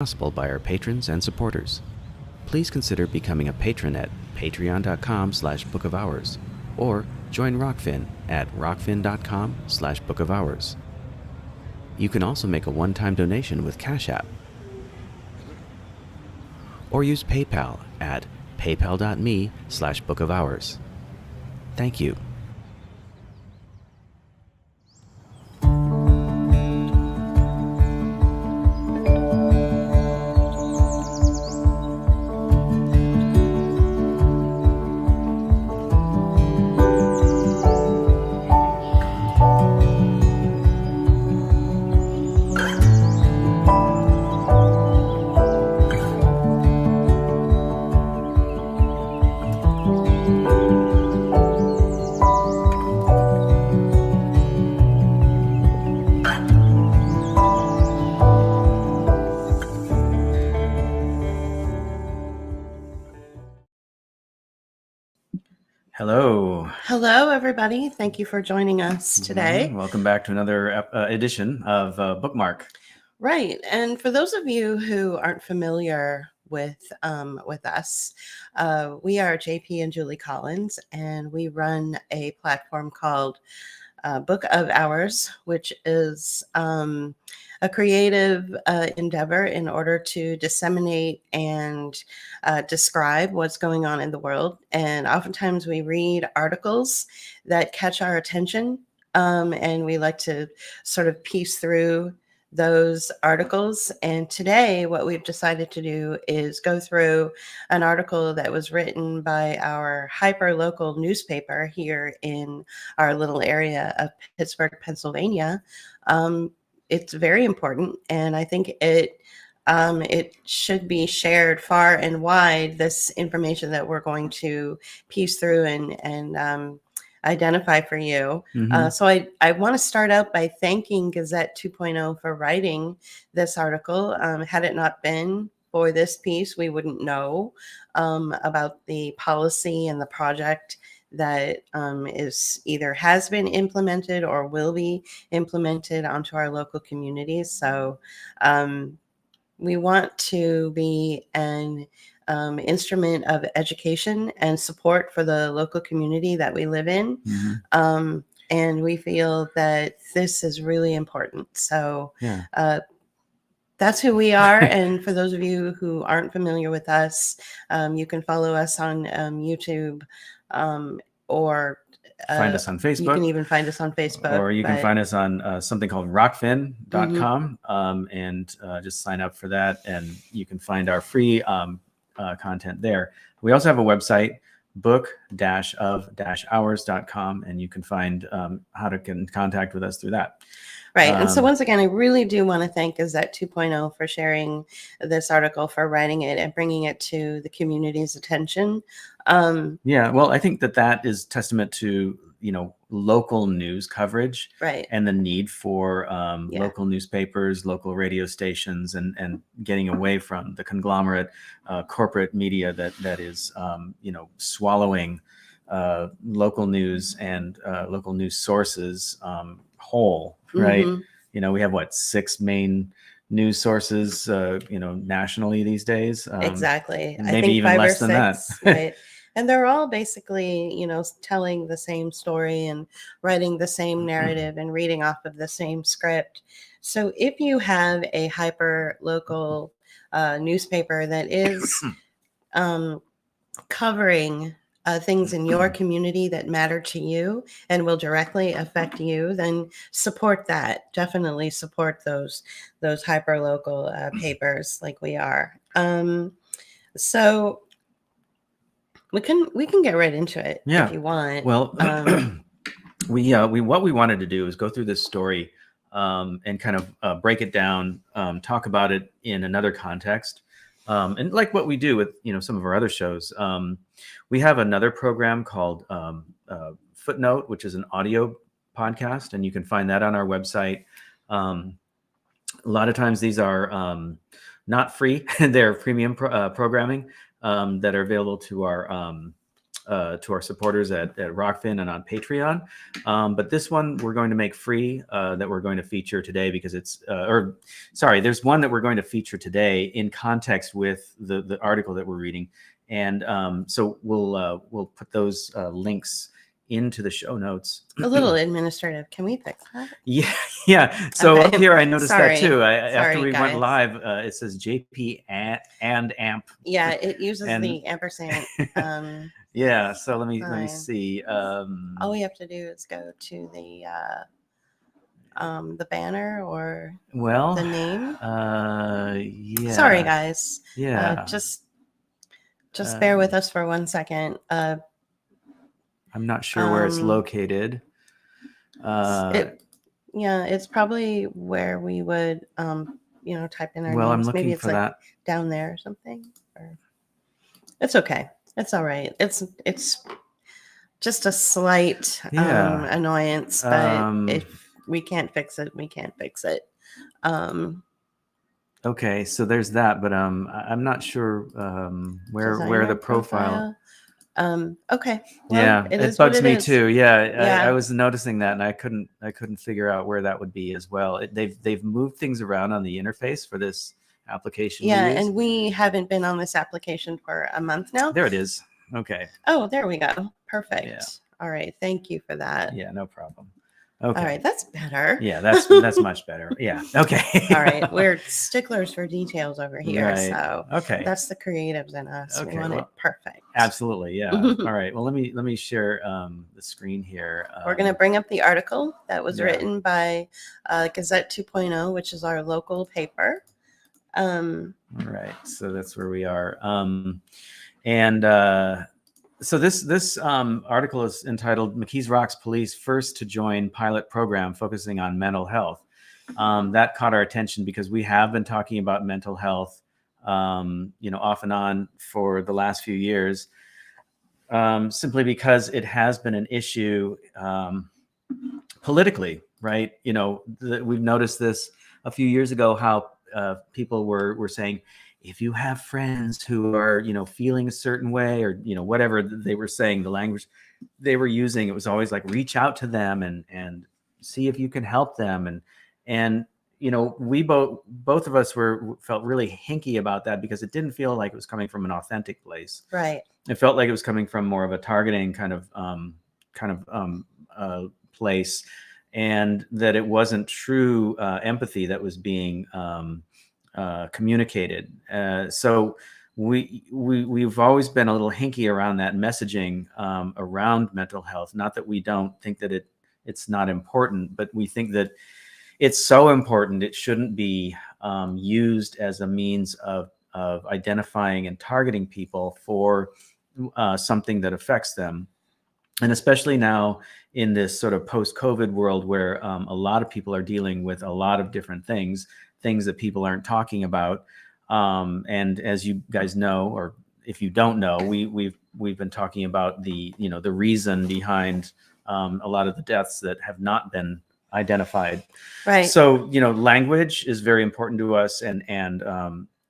Possible by our patrons and supporters. Please consider becoming a patron at patreon.com/bookofhours or join Rockfin at rockfin.com/bookofhours. You can also make a one-time donation with Cash App or use PayPal at paypal.me/bookofhours. Thank you. Hello. Hello, everybody. Thank you for joining us today. Welcome back to another edition of Bookmark. Right. And for those of you who aren't familiar with us, we are JP and Julie Collins, and we run a platform called Book of Hours, which is a creative endeavor in order to disseminate and describe what's going on in the world. And oftentimes we read articles that catch our attention, and we like to sort of piece through those articles. And today what we've decided to do is go through an article that was written by our hyper local newspaper here in our little area of Pittsburgh, Pennsylvania. It's very important, and I think it should be shared far and wide, this information that we're going to piece through and identify for you. So I want to start out by thanking Gazette 2.0 for writing this article. Had it not been for this piece, we wouldn't know about the policy and the project that is either has been implemented or will be implemented onto our local communities. So we want to be an instrument of education and support for the local community that we live in. And we feel that this is really important. So that's who we are. And for those of you who aren't familiar with us, you can follow us on YouTube, or find us on Facebook. You can even find us on Facebook. Or you can find us on something called rockfin.com and just sign up for that. And you can find our free content there. We also have a website, book-of-hours.com, and you can find how to get in contact with us through that. Right. And so once again, I really do want to thank Gazette 2.0 for sharing this article, for writing it and bringing it to the community's attention. Well, I think that is testament to, local news coverage, right, and the need for local newspapers, local radio stations, and getting away from the conglomerate corporate media that is, swallowing local news and local news sources whole, right? We have 6 main news sources, nationally these days. Exactly. Maybe I think even 5 less or 6, than that. right? And they're all basically, telling the same story and writing the same narrative and reading off of the same script. So if you have a hyper local newspaper that is covering things in your community that matter to you and will directly affect you, then support that. Definitely support those hyper local papers like we are. So we can get right into it if you want. Well, we what we wanted to do is go through this story and kind of break it down, talk about it in another context. And like what we do with some of our other shows, we have another program called Footnote, which is an audio podcast, and you can find that on our website. A lot of times these are not free; they're premium programming that are available to our to our supporters at Rockfin and on Patreon. But this one we're going to make free that we're going to feature today because there's one that we're going to feature today in context with the article that we're reading. And so we'll put those links into the show notes. A little administrative. Can we fix that? Yeah. So Okay. up here, I noticed Sorry. that too. After we guys. went live, it says JP and AMP. Yeah, it uses And- the ampersand. Yeah. So let me Fine. see. All we have to do is go to the banner or the name. Yeah. Sorry, guys. Yeah. Just bear with us for 1 second. I'm not sure where it's located. It's probably where we would, type in our Well, I'm names. looking Maybe it's for that. down there or something. Or it's okay. It's all right. It's just a slight annoyance, but if we can't fix it, we can't fix it. Okay, so there's that, but I'm not sure where the profile. Okay. Well, yeah, it bugs me too. Yeah, I was noticing that, and I couldn't figure out where that would be as well. They've moved things around on the interface for this application. Yeah, and we haven't been on this application for a month now. There it is. Okay. Oh, there we go. Perfect. Yeah. All right. Thank you for that. Yeah, no problem. Okay. All right, that's better. Yeah, that's much better. Yeah. Okay. All right, we're sticklers for details over here, Right. So okay, that's the creatives in us. Okay, We want it perfect. Absolutely, yeah. All right. Well, let me share the screen here. We're going to bring up the article that was written by Gazette 2.0, which is our local paper. All right, so that's where we are. So this article is entitled "McKees Rocks Police First to Join Pilot Program Focusing on Mental Health." That caught our attention because we have been talking about mental health, off and on for the last few years, simply because it has been an issue politically, right? We've noticed this a few years ago how people were saying, if you have friends who are, feeling a certain way or, whatever they were saying, the language they were using, it was always like, reach out to them and see if you can help them. And we both of us felt really hinky about that because it didn't feel like it was coming from an authentic place. Right. It felt like it was coming from more of a targeting kind of place, and that it wasn't true empathy that was being communicated. So we've always been a little hinky around that messaging around mental health. Not that we don't think that it's not important, but we think that it's so important it shouldn't be used as a means of identifying and targeting people for something that affects them. And especially now in this sort of post-COVID world where a lot of people are dealing with a lot of different things that people aren't talking about. And as you guys know, or if you don't know, we've been talking about the reason behind a lot of the deaths that have not been identified. Right. So, language is very important to us, and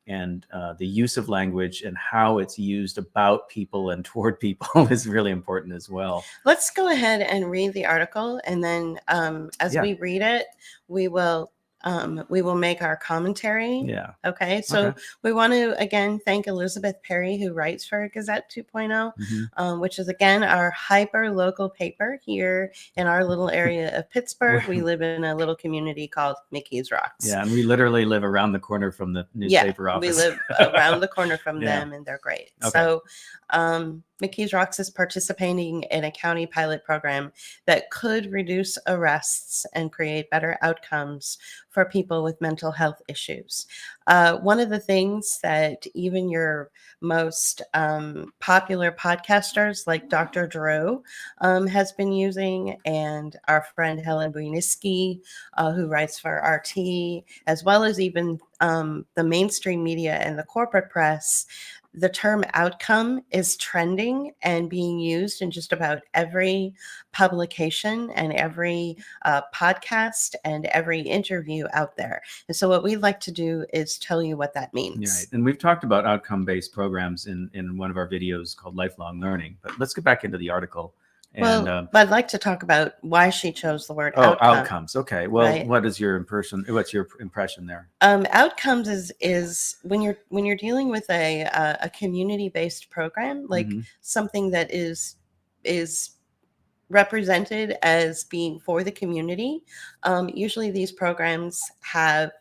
the use of language and how it's used about people and toward people is really important as well. Let's go ahead and read the article, and then as we read it, we will make our commentary. Yeah. Okay. So we want to again thank Elizabeth Perry, who writes for Gazette 2.0, which is again our hyper local paper here in our little area of Pittsburgh. We live in a little community called McKees Rocks. Yeah, and we literally live around the corner from the newspaper office. We live around the corner from them, and they're great. Okay. So McKees Rocks is participating in a county pilot program that could reduce arrests and create better outcomes for people with mental health issues. One of the things that even your most popular podcasters like Dr. Drew has been using, and our friend Helen Buiniski, who writes for RT, as well as even the mainstream media and the corporate press, the term outcome is trending and being used in just about every publication and every podcast and every interview out there. And so what we'd like to do is tell you what that means. Right. And we've talked about outcome-based programs in one of our videos called Lifelong Learning. But let's get back into the article. And, I'd like to talk about why she chose the word outcomes. Okay. Well, right? What's your impression there? Outcomes is when you're dealing with a community-based program, like something that is represented as being for the community. Usually these programs have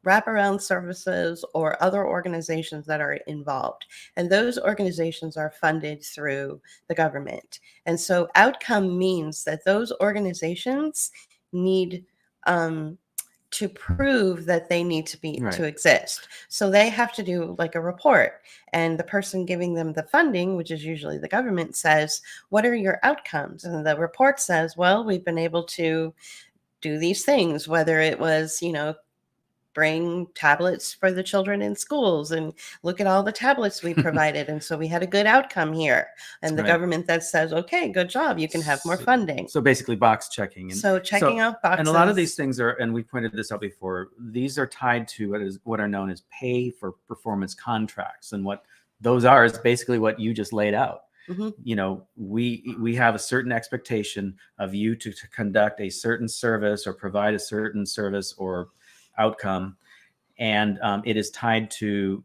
wraparound services or other organizations that are involved. And those organizations are funded through the government. And so outcome means that those organizations need to prove that they need to be to exist. So they have to do like a report, and the person giving them the funding, which is usually the government, says, what are your outcomes? And the report says, well, we've been able to do these things, whether it was, bring tablets for the children in schools and look at all the tablets we provided. And so we had a good outcome here. And the government that says, okay, good job, you can have more funding. So basically box checking. So checking off boxes. And a lot of these things are, and we pointed this out before, these are tied to what are known as pay for performance contracts. And what those are is basically what you just laid out. We have a certain expectation of you to conduct a certain service or provide a certain service or outcome, and it is tied to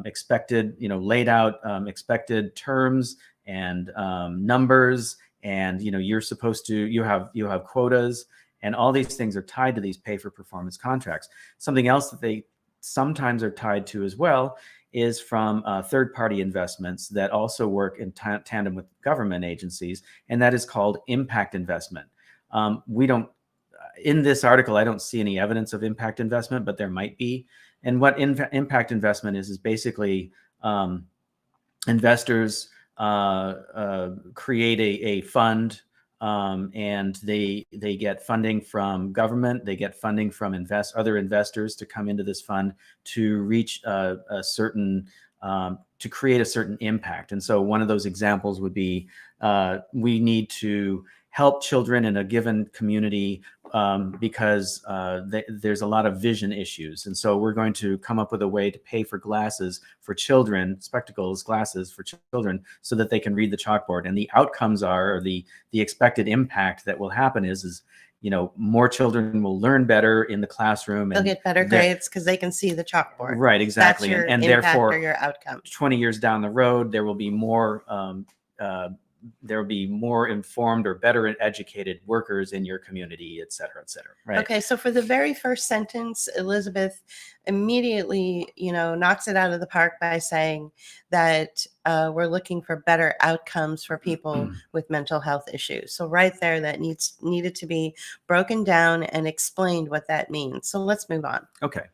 expected, laid out expected terms and numbers, and you're supposed to you have quotas, and all these things are tied to these pay for performance contracts. Something else that they sometimes are tied to as well is from third-party investments that also work in tandem with government agencies, and that is called impact investment. We don't. In this article, I don't see any evidence of impact investment, but there might be. And what impact investment is basically investors create a fund, and they get funding from government. They get funding from other investors to come into this fund to reach a certain to create a certain impact. And so one of those examples would be we need to help children in a given community because there's a lot of vision issues. And so we're going to come up with a way to pay for glasses for children, spectacles, glasses for children, so that they can read the chalkboard. And the outcomes are, or the expected impact that will happen is more children will learn better in the classroom. They'll get better grades because they can see the chalkboard. Right, exactly. That's your and impact therefore, or your outcome. 20 years down the road, there will be more informed or better educated workers in your community, et cetera, right? Okay, so for the very first sentence, Elizabeth immediately, knocks it out of the park by saying that we're looking for better outcomes for people with mental health issues. So right there, that needed to be broken down and explained what that means. So let's move on. Okay,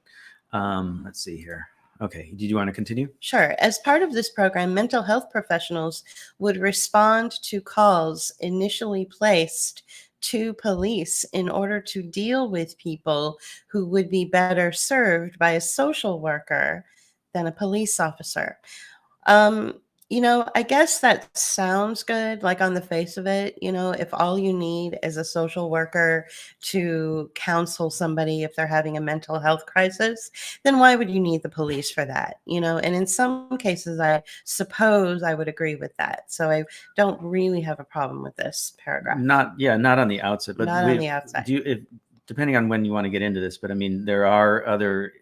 let's see here. Okay, did you want to continue? Sure. As part of this program, mental health professionals would respond to calls initially placed to police in order to deal with people who would be better served by a social worker than a police officer. I guess that sounds good, like on the face of it. If all you need is a social worker to counsel somebody if they're having a mental health crisis, then why would you need the police for that? And in some cases, I suppose I would agree with that. So I don't really have a problem with this paragraph. Not on the outset, but not on the outside. Depending on when you want to get into this, but I mean, there are other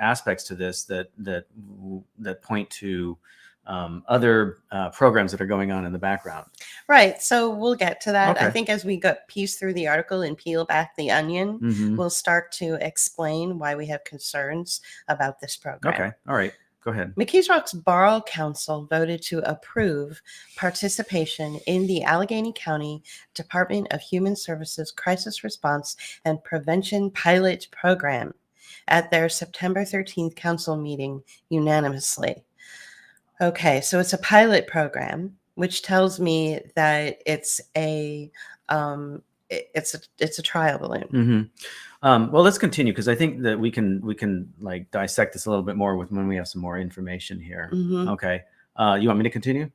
aspects to this that point to other programs that are going on in the background. Right. So we'll get to that. Okay. I think as we piece through the article and peel back the onion, we'll start to explain why we have concerns about this program. Okay. All right. Go ahead. McKees Rocks Borough Council voted to approve participation in the Allegheny County Department of Human Services Crisis Response and Prevention Pilot Program at their September 13th council meeting unanimously. Okay, so it's a pilot program, which tells me that it's it's a trial balloon. Well, let's continue, because I think that we can like dissect this a little bit more with when we have some more information here. Okay. You want me to continue?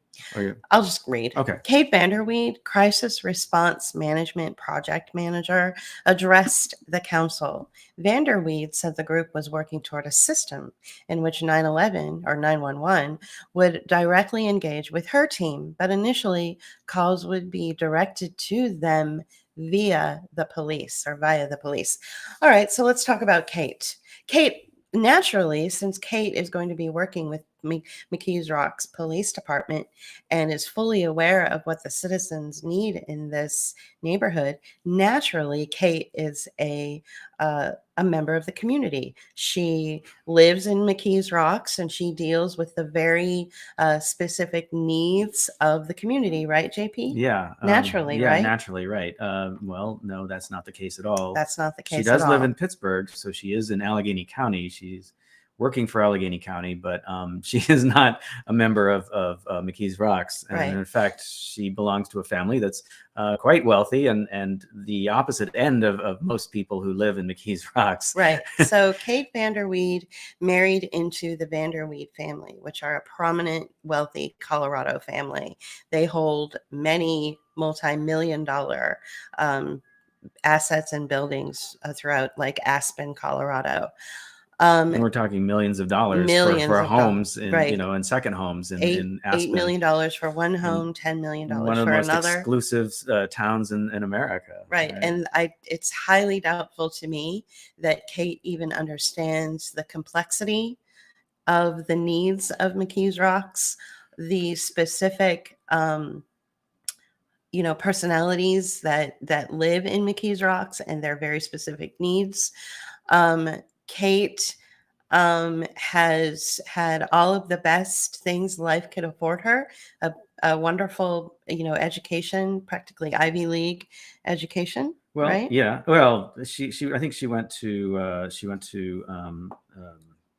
I'll just read. Okay. Kate Vanderweed, Crisis Response Management Project Manager, addressed the council. Vanderweed said the group was working toward a system in which 911 or 911 would directly engage with her team, but initially calls would be directed to them via the police. All right, so let's talk about Kate. Kate, naturally, since Kate is going to be working with McKees Rocks Police Department and is fully aware of what the citizens need in this neighborhood, naturally, Kate is a member of the community. She lives in McKees Rocks and she deals with the very specific needs of the community, right, JP? Yeah. Naturally, right? Naturally, right. Well, no, that's not the case at all. That's not the case. She does live in Pittsburgh, so she is in Allegheny County. She's working for Allegheny County, but she is not a member of McKees Rocks. And Right. in fact, she belongs to a family that's quite wealthy and the opposite end of most people who live in McKees Rocks. Right. So Kate Vanderweed married into the Vanderweed family, which are a prominent, wealthy Colorado family. They hold many multi-million-dollar assets and buildings throughout like Aspen, Colorado. And we're talking millions of dollars for homes in, right. And second homes in Aspen. $8 million for one home, $10 million for another. One of the most exclusive towns in America. Right. And it's highly doubtful to me that Kate even understands the complexity of the needs of McKees Rocks, the specific personalities that live in McKees Rocks and their very specific needs. Kate has had all of the best things life could afford her, a wonderful, education, practically Ivy League education. Well, right? Yeah. Well, she I think she went to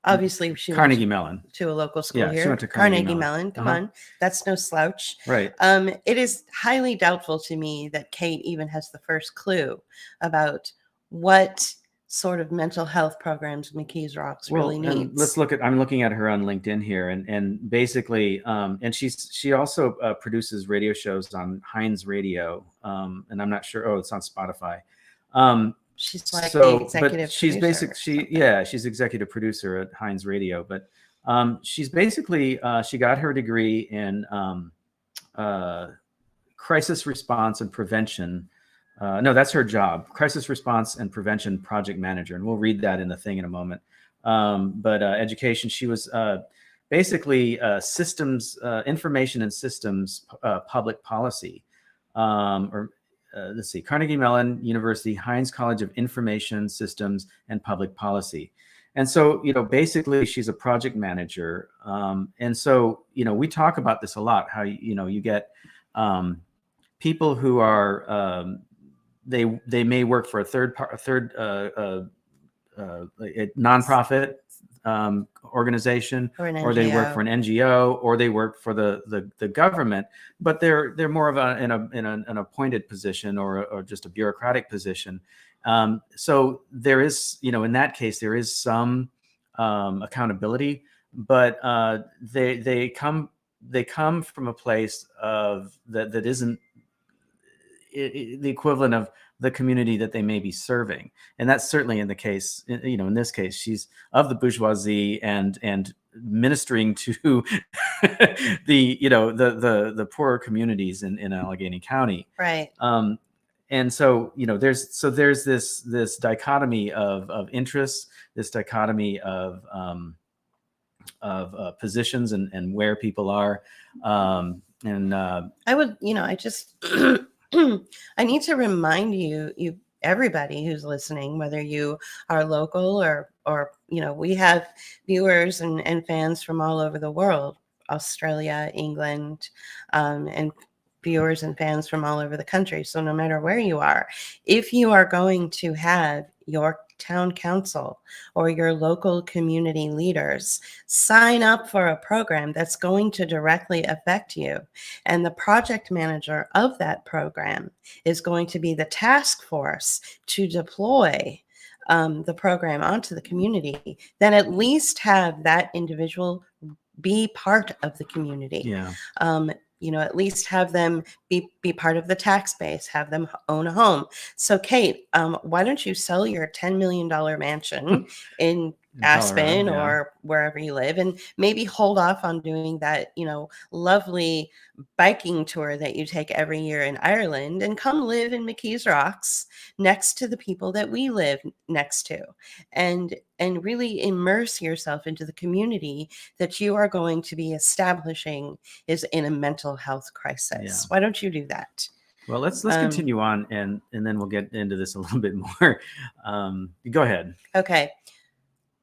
obviously she Carnegie went Mellon to a local school Yeah, here. she went to Carnegie Mellon. Come on, that's no slouch. Right. It is highly doubtful to me that Kate even has the first clue about what sort of mental health programs McKees Rocks really needs. I'm looking at her on LinkedIn here, and basically, and she also produces radio shows on Heinz Radio, and I'm not sure. Oh, it's on Spotify. She's like the executive but she's producer. She's executive producer at Heinz Radio, but she's basically she got her degree in crisis response and prevention. No, that's her job, crisis response and prevention project manager. And we'll read that in the thing in a moment. But education, she was basically systems, information and systems public policy. Let's see, Carnegie Mellon University, Heinz College of Information Systems and Public Policy. And so, basically she's a project manager. And so, we talk about this a lot, how, you get people who are, they may work for a nonprofit organization, or they work for an NGO, or they work for the government, but they're more of an appointed position or just a bureaucratic position. So there is, in that case, there is some accountability, but they come from a place of that isn't the equivalent of the community that they may be serving. And that's certainly in the case, in this case, she's of the bourgeoisie and ministering to the poorer communities in Allegheny County. Right. And so, there's this dichotomy of interests, this dichotomy of positions and where people are. I would, I just I need to remind you everybody who's listening, whether you are local or we have viewers and fans from all over the world, Australia, England, and viewers and fans from all over the country. So no matter where you are, if you are going to have your town council or your local community leaders, sign up for a program that's going to directly affect you. And the project manager of that program is going to be the task force to deploy the program onto the community. Then at least have that individual be part of the community. Yeah. At least have them be part of the tax base, have them own a home. So, Kate, why don't you sell your $10 million mansion in Aspen Colorado, yeah. or wherever you live, and maybe hold off on doing that, lovely biking tour that you take every year in Ireland, and come live in McKees Rocks next to the people that we live next to, and really immerse yourself into the community that you are going to be establishing is in a mental health crisis. Yeah. Why don't you do that? Well, let's continue on, and then we'll get into this a little bit more. Go ahead. Okay.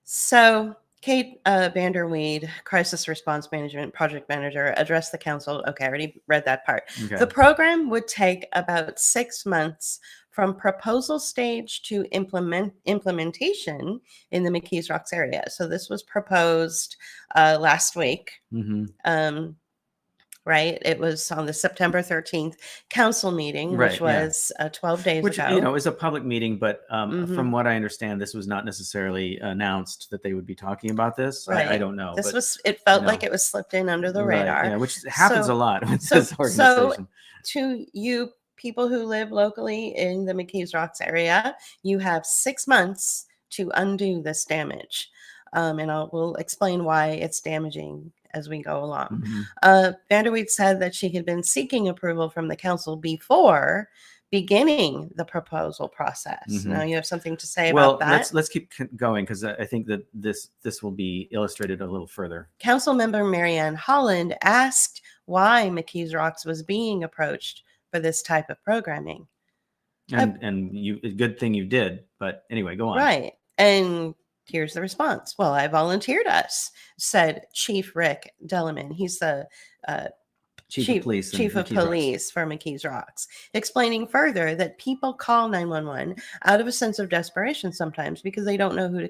So Kate Vanderweed, Crisis Response Management Project Manager, addressed the council. Okay, I already read that part. Okay. The program would take about 6 months from proposal stage to implementation in the McKees Rocks area. So this was proposed last week. Mm-hmm. Right. It was on the September 13th council meeting, which was 12 days ago. Which, is a public meeting, but from what I understand, this was not necessarily announced that they would be talking about this. Right. I don't know. It felt like it was slipped in under the radar. Yeah, which happens a lot with this organization. So to you people who live locally in the McKees Rocks area, you have 6 months to undo this damage. And we'll explain why it's damaging as we go along. Mm-hmm. Vanderweed said that she had been seeking approval from the council before beginning the proposal process. Mm-hmm. Now you have something to say about that? Well, let's keep going, because I think that this will be illustrated a little further. Councilmember Marianne Holland asked why McKees Rocks was being approached for this type of programming. And you, a good thing you did, but anyway, go on. Right. And here's the response. Well, I volunteered us, said Chief Rick Delleman. He's the Chief of Police for McKees Rocks, explaining further that people call 911 out of a sense of desperation sometimes because they don't know who to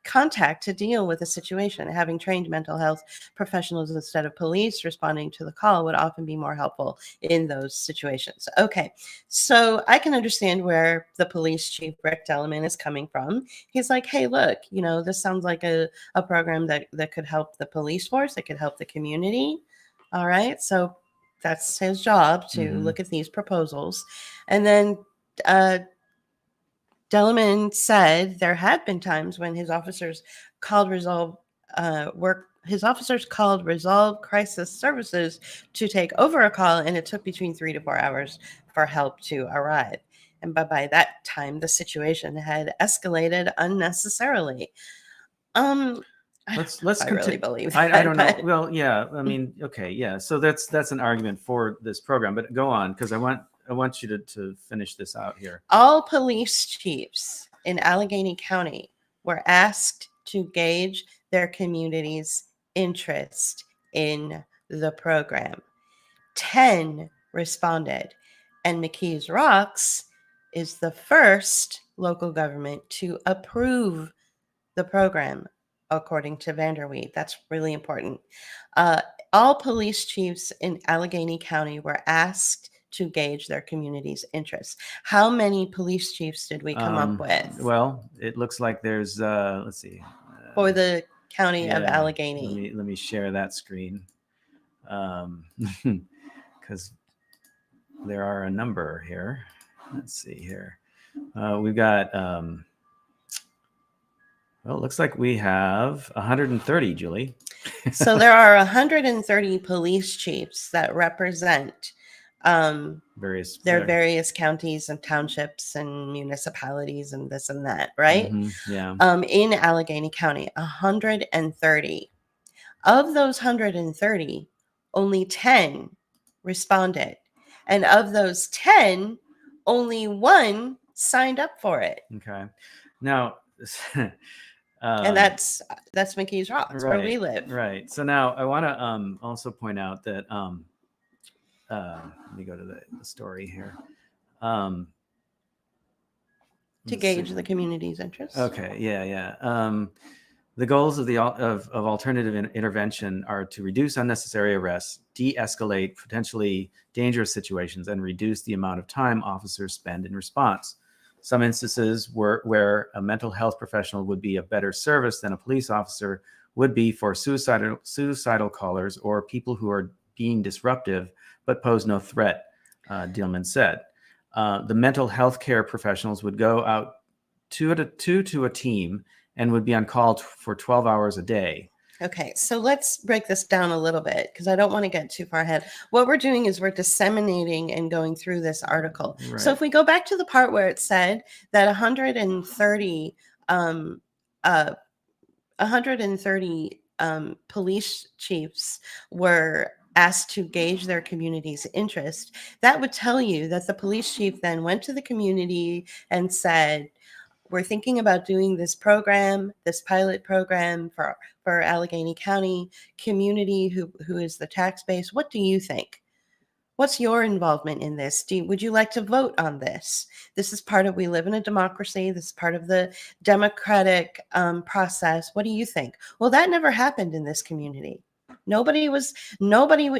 contact to deal with a situation. Having trained mental health professionals instead of police responding to the call would often be more helpful in those situations. Okay, so I can understand where the police chief, Rick Delleman, is coming from. He's like, hey, look, this sounds like a program that could help the police force, that could help the community. All right, so that's his job to look at these proposals. And then Delleman said there had been times when his officers called Resolve Crisis Services to take over a call, and it took between 3 to 4 hours for help to arrive. And by that time, the situation had escalated unnecessarily. Let's I really believe that, I don't know. Well, yeah, I mean, okay, yeah. So that's an argument for this program, but go on, because I want you to finish this out here. All police chiefs in Allegheny County were asked to gauge their community's interest in the program. 10 responded, and McKees Rocks is the first local government to approve the program, according to Vanderweed. That's really important. All police chiefs in Allegheny County were asked to gauge their community's interests. How many police chiefs did we come up with? Well, it looks like there's, let's see. For the county of Allegheny. Let me share that screen. Because there are a number here. Let's see here. We've got, well, it looks like we have 130, Julie. So there are 130 police chiefs that represent various counties and townships and municipalities and this and that, right? Mm-hmm, yeah. In Allegheny County, 130. Of those 130, only 10 responded. And of those 10, only 1 signed up for it. Okay. Now, and that's McKees Rocks, right, where we live. Right. So now I want to also point out that let me go to the story here. To gauge the community's interest. Okay, yeah. The goals of of alternative intervention are to reduce unnecessary arrests, de-escalate potentially dangerous situations, and reduce the amount of time officers spend in response. Some instances where a mental health professional would be of better service than a police officer would be for suicidal callers or people who are being disruptive but pose no threat, Dillman said. The mental health care professionals would go out two to a team and would be on call for 12 hours a day. Okay, so let's break this down a little bit because I don't want to get too far ahead. What we're doing is we're disseminating and going through this article. Right. So if we go back to the part where it said that 130 police chiefs were asked to gauge their community's interest, that would tell you that the police chief then went to the community and said, we're thinking about doing this program, this pilot program for Allegheny County community who is the tax base. What do you think? What's your involvement in this? Would you like to vote on this? This is part of, we live in a democracy. This is part of the democratic process. What do you think? Well, that never happened in this community. Nobody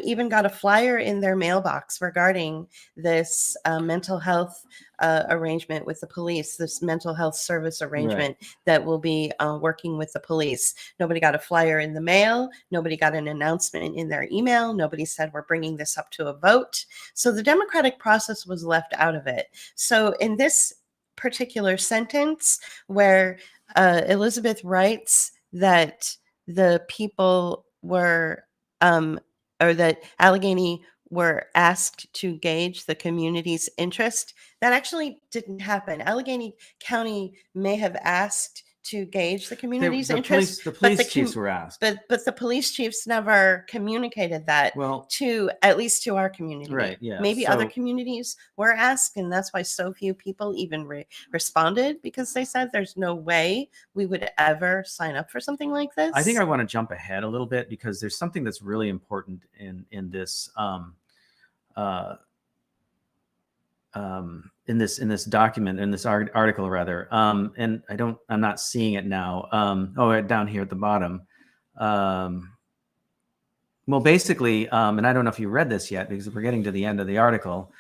even got a flyer in their mailbox regarding this mental health arrangement with the police, this mental health service arrangement that will be working with the police. Nobody got a flyer in the mail. Nobody got an announcement in their email. Nobody said we're bringing this up to a vote. So the democratic process was left out of it. So in this particular sentence where Elizabeth writes that the people were, or that Allegheny were asked to gauge the community's interest, that actually didn't happen. Allegheny County may have asked to gauge the community's interest. The police chiefs were asked. But the police chiefs never communicated that to, at least to our community. Right, yeah. Maybe other communities were asked, and that's why so few people even responded, because they said there's no way we would ever sign up for something like this. I think I want to jump ahead a little bit because there's something that's really important in this in this document, in this article rather, and I'm not seeing it now. Down here at the bottom. Well, basically, and I don't know if you read this yet because we're getting to the end of the article.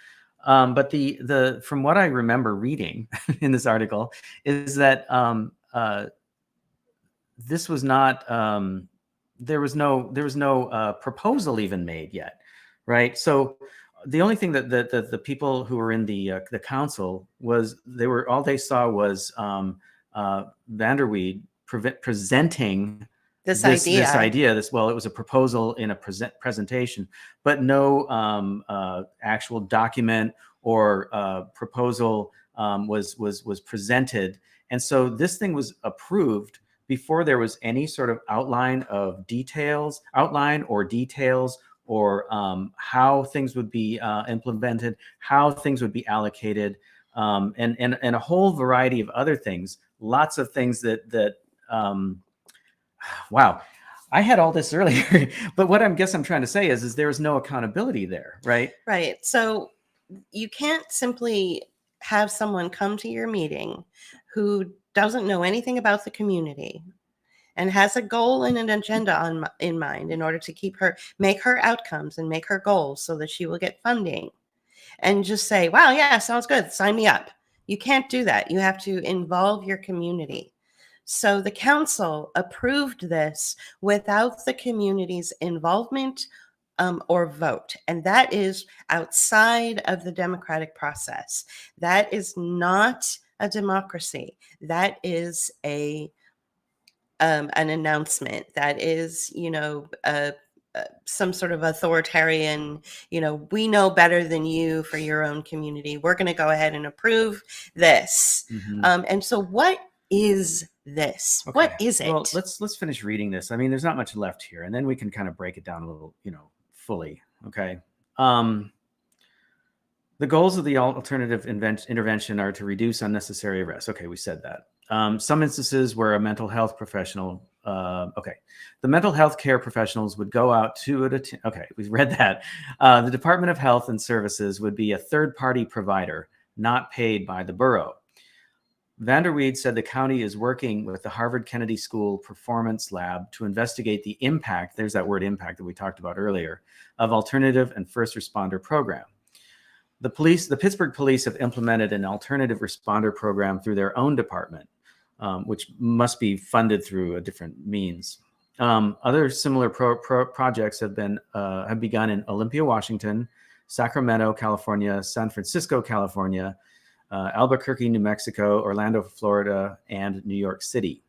But the from what I remember reading in this article is that this was not there was no proposal even made yet, right? So the only thing that the people who were in the council was all they saw was Vanderweed presenting this idea. It was a proposal in a presentation, but no actual document or proposal was presented. And so this thing was approved before there was any sort of outline or details, or how things would be implemented, how things would be allocated, and a whole variety of other things. Lots of things that wow, I had all this earlier, but what I'm trying to say is there was no accountability there, right? Right. So you can't simply have someone come to your meeting who doesn't know anything about the community and has a goal and an agenda in mind in order to make her outcomes and make her goals so that she will get funding, and just say, wow, yeah, sounds good, sign me up. You can't do that. You have to involve your community. So the council approved this without the community's involvement or vote. And that is outside of the democratic process. That is not a democracy. That is an announcement. That is, some sort of authoritarian, we know better than you for your own community. We're going to go ahead and approve this. Mm-hmm. And so what is this? Okay. What is it? Well, let's finish reading this. I mean, there's not much left here, and then we can kind of break it down a little, fully. Okay. The goals of the alternative intervention are to reduce unnecessary arrests. Okay, we said that. Some instances where a mental health professional, the mental health care professionals would go out okay, we've read that. The Department of Health and Services would be a third-party provider, not paid by the borough. Vanderweed said the county is working with the Harvard Kennedy School Performance Lab to investigate the impact, there's that word impact that we talked about earlier, of alternative and first responder program. The Pittsburgh police have implemented an alternative responder program through their own department, which must be funded through a different means. Other similar projects have begun in Olympia, Washington, Sacramento, California, San Francisco, California, Albuquerque, New Mexico, Orlando, Florida, and New York City.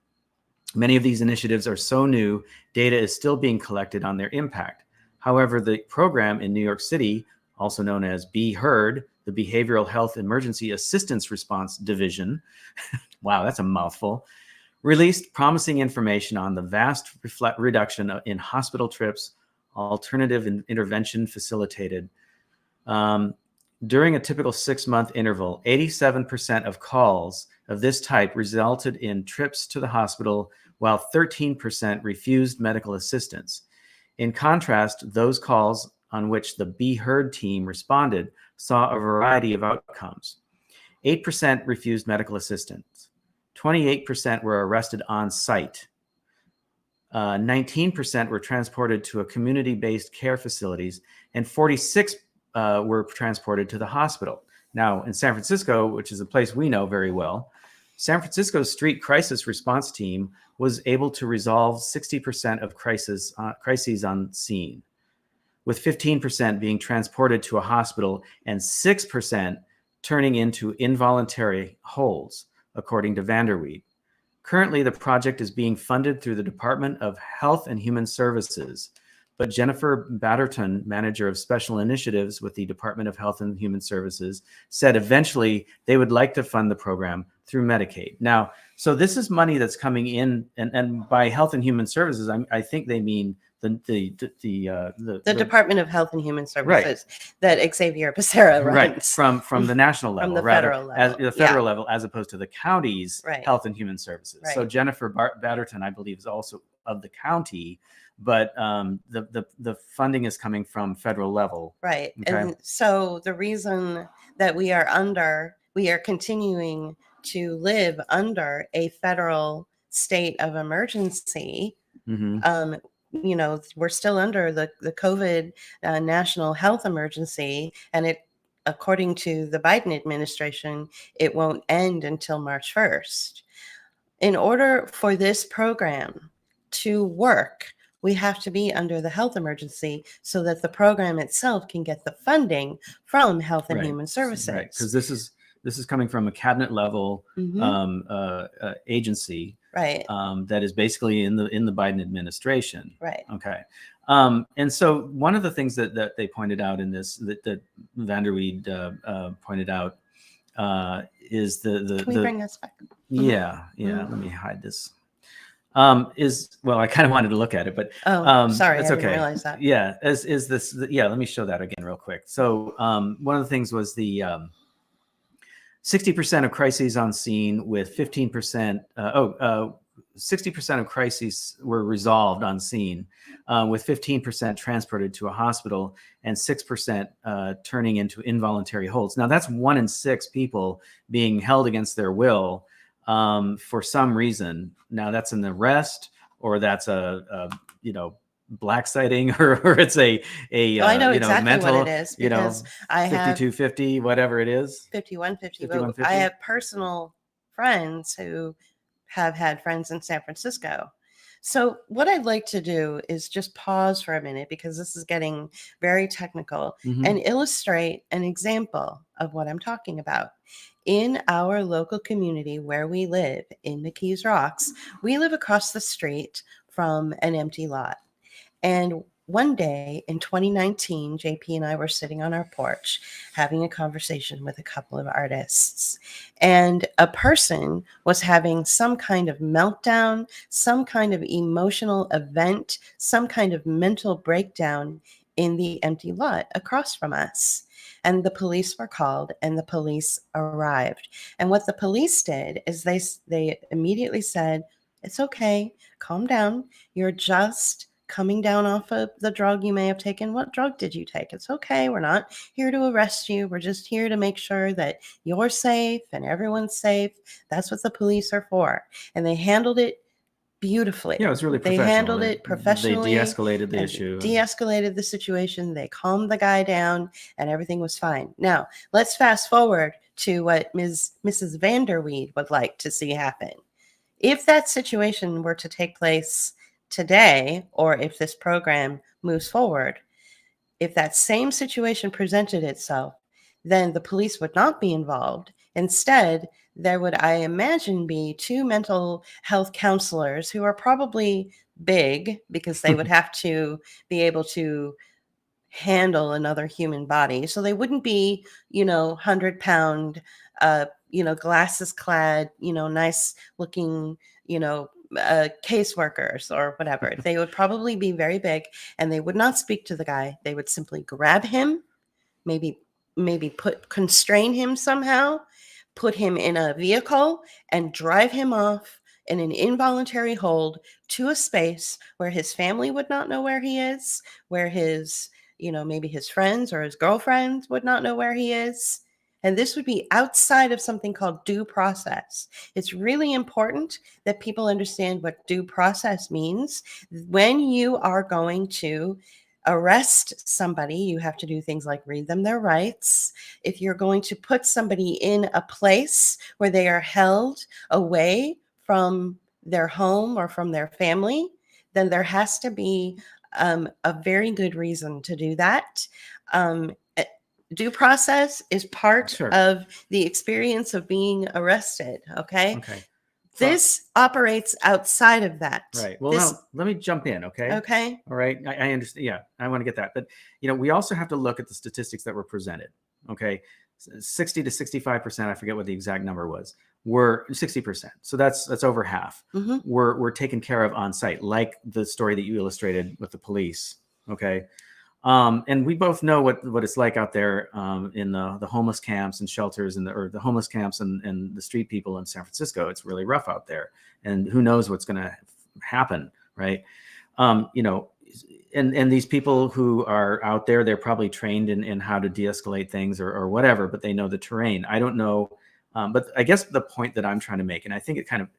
Many of these initiatives are so new, data is still being collected on their impact. However, the program in New York City, also known as Be Heard, the Behavioral Health Emergency Assistance Response Division, wow, that's a mouthful, released promising information on the vast reduction in hospital trips, alternative intervention facilitated. During a typical 6-month interval, 87% of calls of this type resulted in trips to the hospital, while 13% refused medical assistance. In contrast, those calls on which the Be Heard team responded saw a variety of outcomes. 8% refused medical assistance. 28% were arrested on site. 19% were transported to a community-based care facilities, and 46 were transported to the hospital. Now, in San Francisco, which is a place we know very well, San Francisco's street crisis response team was able to resolve 60% of crises on scene, with 15% being transported to a hospital and 6% turning into involuntary holds, according to Vanderweed. Currently, the project is being funded through the Department of Health and Human Services, but Jennifer Batterton, manager of special initiatives with the Department of Health and Human Services, said eventually they would like to fund the program through Medicaid. Now, so this is money that's coming in, and by Health and Human Services, I think they mean the Department of Health and Human Services, right, that Xavier Becerra runs. Right, from the national level, from the federal level, the federal level, as opposed to the county's right, Health and Human Services. Right. So Jennifer Batterton, I believe, is also of the county, but the funding is coming from federal level. Right, okay? And so the reason that we are continuing to live under a federal state of emergency. Mm-hmm. We're still under the COVID national health emergency, and it, according to the Biden administration, it won't end until March 1st. In order for this program to work, we have to be under the health emergency so that the program itself can get the funding from Health and Human Services. Right, because this is coming from a cabinet level agency. Right. That is basically in the Biden administration. Right. Okay. And so one of the things that they pointed out in this, that Vanderweed pointed out, is the. Can we bring us back? Yeah. Let me hide this. I kind of wanted to look at it, but sorry, it's I okay. didn't realize that. Yeah. Is this? Let me show that again real quick. So one of the things was the 60% of crises on scene, with 15%. 60% of crises were resolved on scene, with 15% transported to a hospital and 6% turning into involuntary holds. Now that's 1 in 6 people being held against their will for some reason. Now that's an arrest, or that's a black sighting, or it's a I know exactly mental, what it is, because I have 5250, whatever it is, 5150. I have personal friends who have had friends in San Francisco. So what I'd like to do is just pause for a minute, because this is getting very technical, and illustrate an example of what I'm talking about. In our local community where we live, in McKees Rocks, we live across the street from an empty lot. And one day in 2019, JP and I were sitting on our porch having a conversation with a couple of artists. And a person was having some kind of meltdown, some kind of emotional event, some kind of mental breakdown in the empty lot across from us. And the police were called, and the police arrived. And what the police did is they immediately said, "It's okay, calm down. You're just coming down off of the drug you may have taken. What drug did you take? It's okay. We're not here to arrest you. We're just here to make sure that you're safe and everyone's safe. That's what the police are for. And they handled it beautifully. Yeah, it was really They professional. handled it They professionally de-escalated the and issue. de-escalated the situation. They calmed the guy down and everything was fine. Now, let's fast forward to what Mrs. Vanderweed would like to see happen. If that situation were to take place today, or if this program moves forward, if that same situation presented itself, then the police would not be involved. Instead, there would, I imagine, be 2 mental health counselors who are probably big because they would have to be able to handle another human body. So they wouldn't be, 100-pound, glasses clad, nice looking, caseworkers or whatever. They would probably be very big and they would not speak to the guy. They would simply grab him, maybe constrain him somehow, put him in a vehicle and drive him off in an involuntary hold to a space where his family would not know where he is, where his, maybe his friends or his girlfriends would not know where he is. And this would be outside of something called due process. It's really important that people understand what due process means. When you are going to arrest somebody, you have to do things like read them their rights. If you're going to put somebody in a place where they are held away from their home or from their family, then there has to be a very good reason to do that. Due process is part Sure. of the experience of being arrested. Okay. Okay. This operates outside of that. Right. Well, now let me jump in. Okay. Okay. All right. I understand. Yeah, I want to get that. But, we also have to look at the statistics that were presented. Okay. 60 to 65%, I forget what the exact number was, were 60%. So that's over half were taken care of on site, like the story that you illustrated with the police. Okay. And we both know what it's like out there in the homeless camps and shelters or the homeless camps and the street people in San Francisco. It's really rough out there, and who knows what's going to happen, right? And these people who are out there, they're probably trained in how to de-escalate things or whatever, but they know the terrain. I don't know, but I guess the point that I'm trying to make, and I think it kind of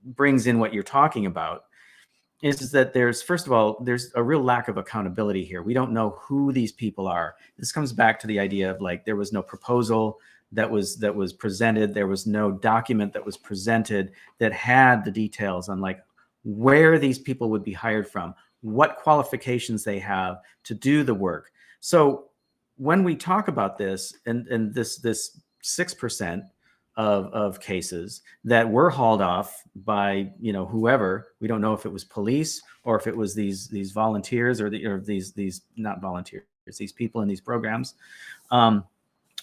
brings in what you're talking about, is that first of all, there's a real lack of accountability here. We don't know who these people are. This comes back to the idea of there was no proposal that was presented. There was no document that was presented that had the details on where these people would be hired from, what qualifications they have to do the work. So when we talk about this and this 6% of cases that were hauled off by whoever, we don't know if it was police or if it was these volunteers or these not volunteers, these people in these programs who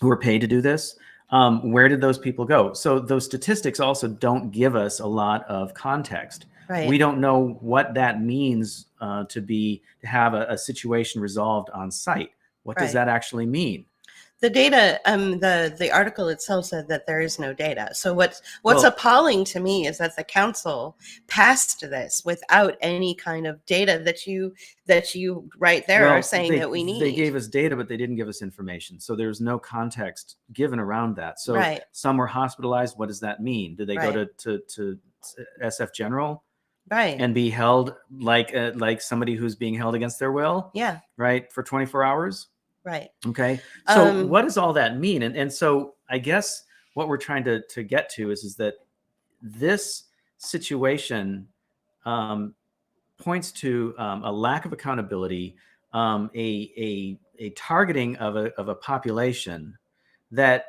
were paid to do this. Where did those people go? So those statistics also don't give us a lot of context. Right. We don't know what that means to have a situation resolved on site. What does that actually mean? The data, the article itself said that there is no data. So what's appalling to me is that the council passed this without any kind of data that you right there are saying that we need. They gave us data, but they didn't give us information. So there's no context given around that. So some were hospitalized. What does that mean? Did they go to SF General? Right. And be held like somebody who's being held against their will? Yeah. Right. For 24 hours? Right. Okay. So what does all that mean? And so I guess what we're trying to get to is that this situation points to a lack of accountability, a targeting of a population that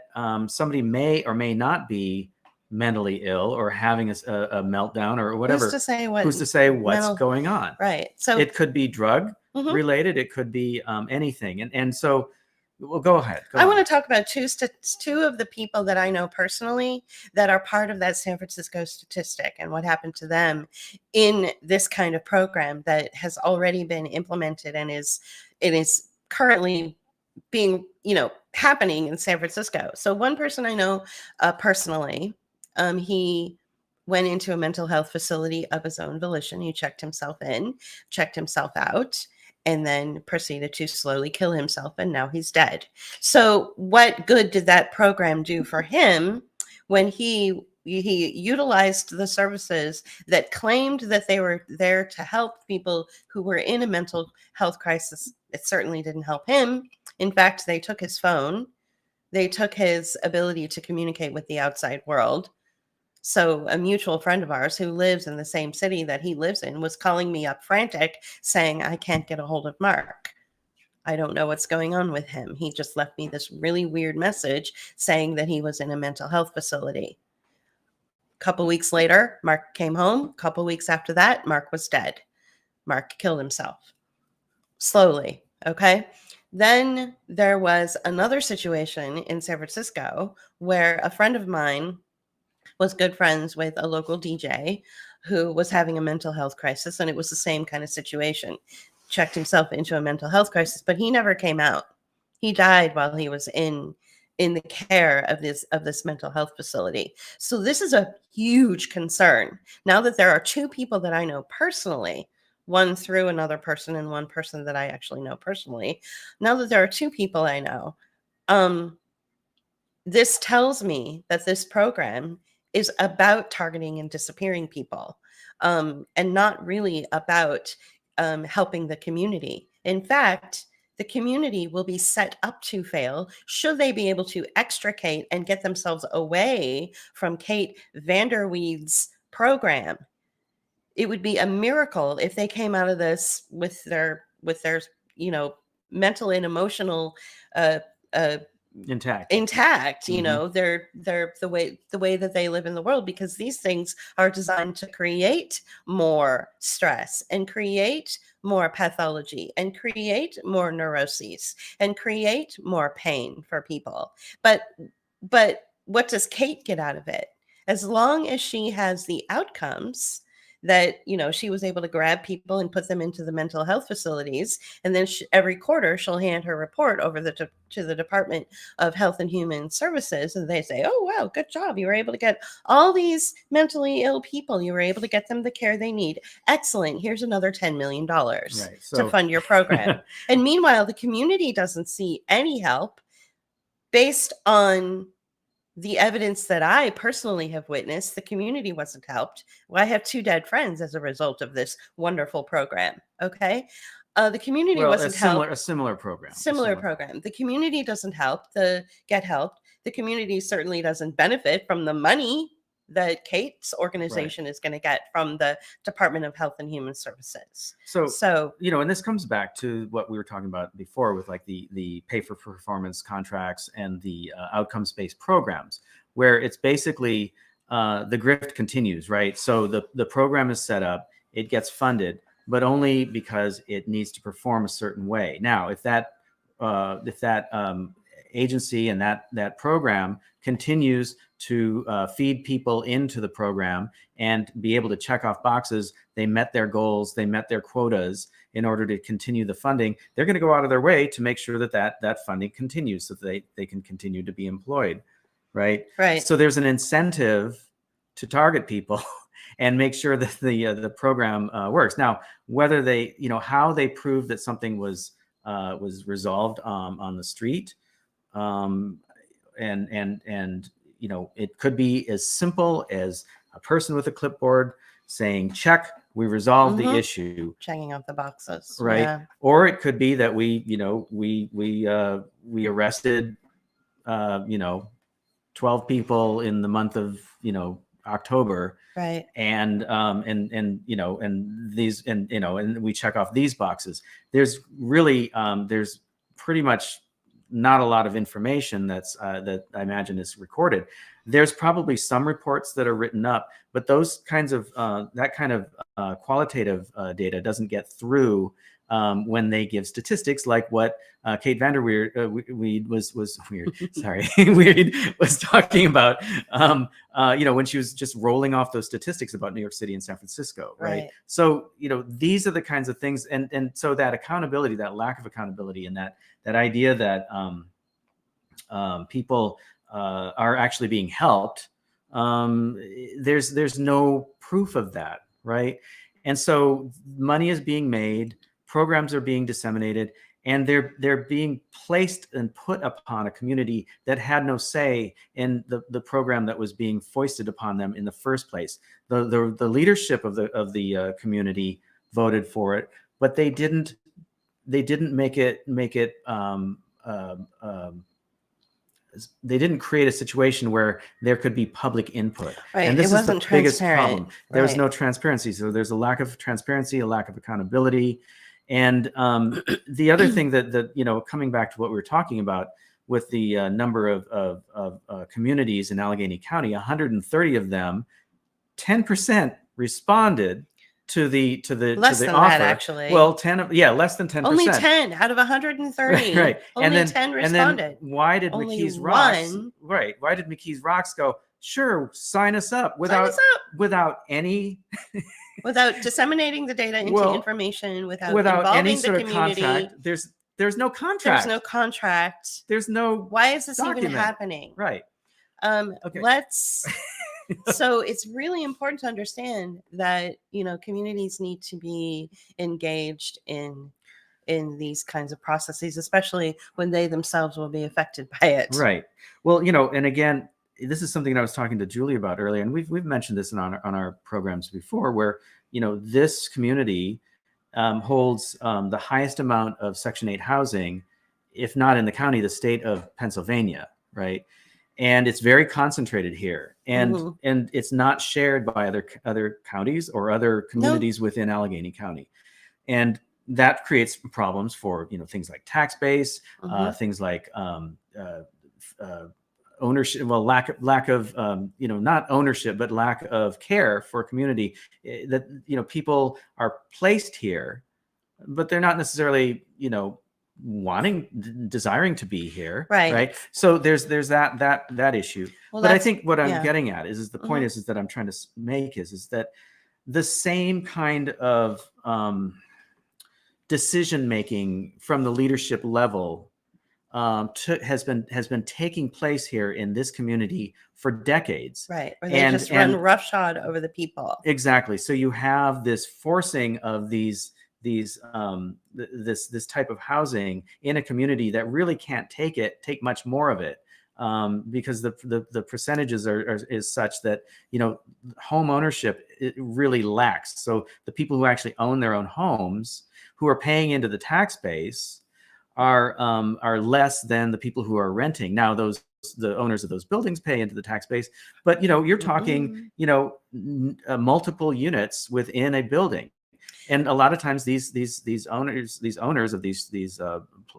somebody may or may not be mentally ill or having a meltdown or whatever. Who's to say what's going on? Right. So it could be drug related. It could be anything. And so, well, go ahead. I want to talk about two of the people that I know personally that are part of that San Francisco statistic and what happened to them in this kind of program that has already been implemented and is currently being, happening in San Francisco. So one person I know personally, he went into a mental health facility of his own volition. He checked himself in, checked himself out, and then proceeded to slowly kill himself, and now he's dead. So what good did that program do for him when he utilized the services that claimed that they were there to help people who were in a mental health crisis? It certainly didn't help him. In fact, they took his phone. They took his ability to communicate with the outside world. So a mutual friend of ours who lives in the same city that he lives in was calling me up frantic, saying, I can't get a hold of Mark. I don't know what's going on with him. He just left me this really weird message saying that he was in a mental health facility. A couple weeks later, Mark came home. A couple weeks after that, Mark was dead. Mark killed himself slowly. Okay. Then there was another situation in San Francisco where a friend of mine was good friends with a local DJ who was having a mental health crisis. And it was the same kind of situation. Checked himself into a mental health crisis, but he never came out. He died while he was in the care of this mental health facility. So this is a huge concern. Now that there are two people that I know personally, one through another person and one person that I actually know personally. Now that there are two people I know, this tells me that this program is about targeting and disappearing people, and not really about helping the community. In fact, the community will be set up to fail should they be able to extricate and get themselves away from Kate Vanderweed's program. It would be a miracle if they came out of this with their mental and emotional uh, Intact. Mm-hmm. They're the way that they live in the world, because these things are designed to create more stress and create more pathology and create more neuroses and create more pain for people. But what does Kate get out of it? As long as she has the outcomes that, she was able to grab people and put them into the mental health facilities. And then every quarter she'll hand her report over to the Department of Health and Human Services. And they say, oh, wow, good job. You were able to get all these mentally ill people. You were able to get them the care they need. Excellent. Here's another $10 million to fund your program. And meanwhile, the community doesn't see any help based on the evidence that I personally have witnessed. The community wasn't helped. Well, I have two dead friends as a result of this wonderful program. Okay. The community wasn't helped. A similar program. The community doesn't get helped. The community certainly doesn't benefit from the money that Kate's organization is going to get from the Department of Health and Human Services. So and this comes back to what we were talking about before with like the pay for performance contracts and the outcomes-based programs, where it's basically the grift continues, right? So the program is set up, it gets funded, but only because it needs to perform a certain way. Now, if that agency and that program continues to feed people into the program and be able to check off boxes, they met their goals, they met their quotas in order to continue the funding, they're going to go out of their way to make sure that funding continues so that they can continue to be employed, right? So there's an incentive to target people and make sure that the program works. Now, whether they, how they prove that something was resolved on the street, and it could be as simple as a person with a clipboard saying, check, we resolved the issue, checking off the boxes, right? Yeah. Or it could be that we arrested 12 people in the month of October, right? And we check off these boxes. There's really there's pretty much not a lot of information that I imagine is recorded. There's probably some reports that are written up, but those kinds of qualitative data doesn't get through when they give statistics like what Kate Vanderweed was weird. Sorry, Weird was talking about. When she was just rolling off those statistics about New York City and San Francisco, right? So these are the kinds of things, and so that accountability, that lack of accountability, and that idea that people are actually being helped there's no proof of that, right? And so money is being made, programs are being disseminated, and they're being placed and put upon a community that had no say in the program that was being foisted upon them in the first place. The leadership of the community voted for it, but they didn't make it they didn't create a situation where there could be public input. Right. And this It is the wasn't biggest transparent. problem. There's Right. no transparency. So there's a lack of transparency, a lack of accountability. And the other thing that coming back to what we were talking about with the number of communities in Allegheny County, 130 of them, 10% responded to the Less to the than offer. that, actually. Well, less than 10%. Only 10 out of 130. Right. Only 10 responded. And then why did Only McKees Rocks? one. Right. Why did McKees Rocks go? Sure, sign us up Sign us up. without any Without disseminating the data into information, without any involving sort the of community. contract. There's no contract. There's no contract. There's no. Why is this document. even happening? Right. Okay. So it's really important to understand that communities need to be engaged in these kinds of processes, especially when they themselves will be affected by it. Right. Well, and again, this is something that I was talking to Julie about earlier, and we've mentioned this on our programs before, where this community holds the highest amount of Section 8 housing, if not in the county, the state of Pennsylvania, right? And it's very concentrated here, and it's not shared by other counties or other communities within Allegheny County, and that creates problems for things like tax base, things like ownership. Well, lack of not ownership, but lack of care for a community that people are placed here, but they're not necessarily desiring to be here, right? So there's that issue. Well, but I think what I'm getting at is the point is that I'm trying to make is that the same kind of decision making from the leadership level has been taking place here in this community for decades, right? Where they just run roughshod over the people. Exactly. So you have this forcing of this type of housing in a community that really can't take much more of it, because the percentages is such that home ownership really lacks. So the people who actually own their own homes, who are paying into the tax base, are less than the people who are renting. Now the owners of those buildings pay into the tax base, but you're talking multiple units within a building. And a lot of times these owners of these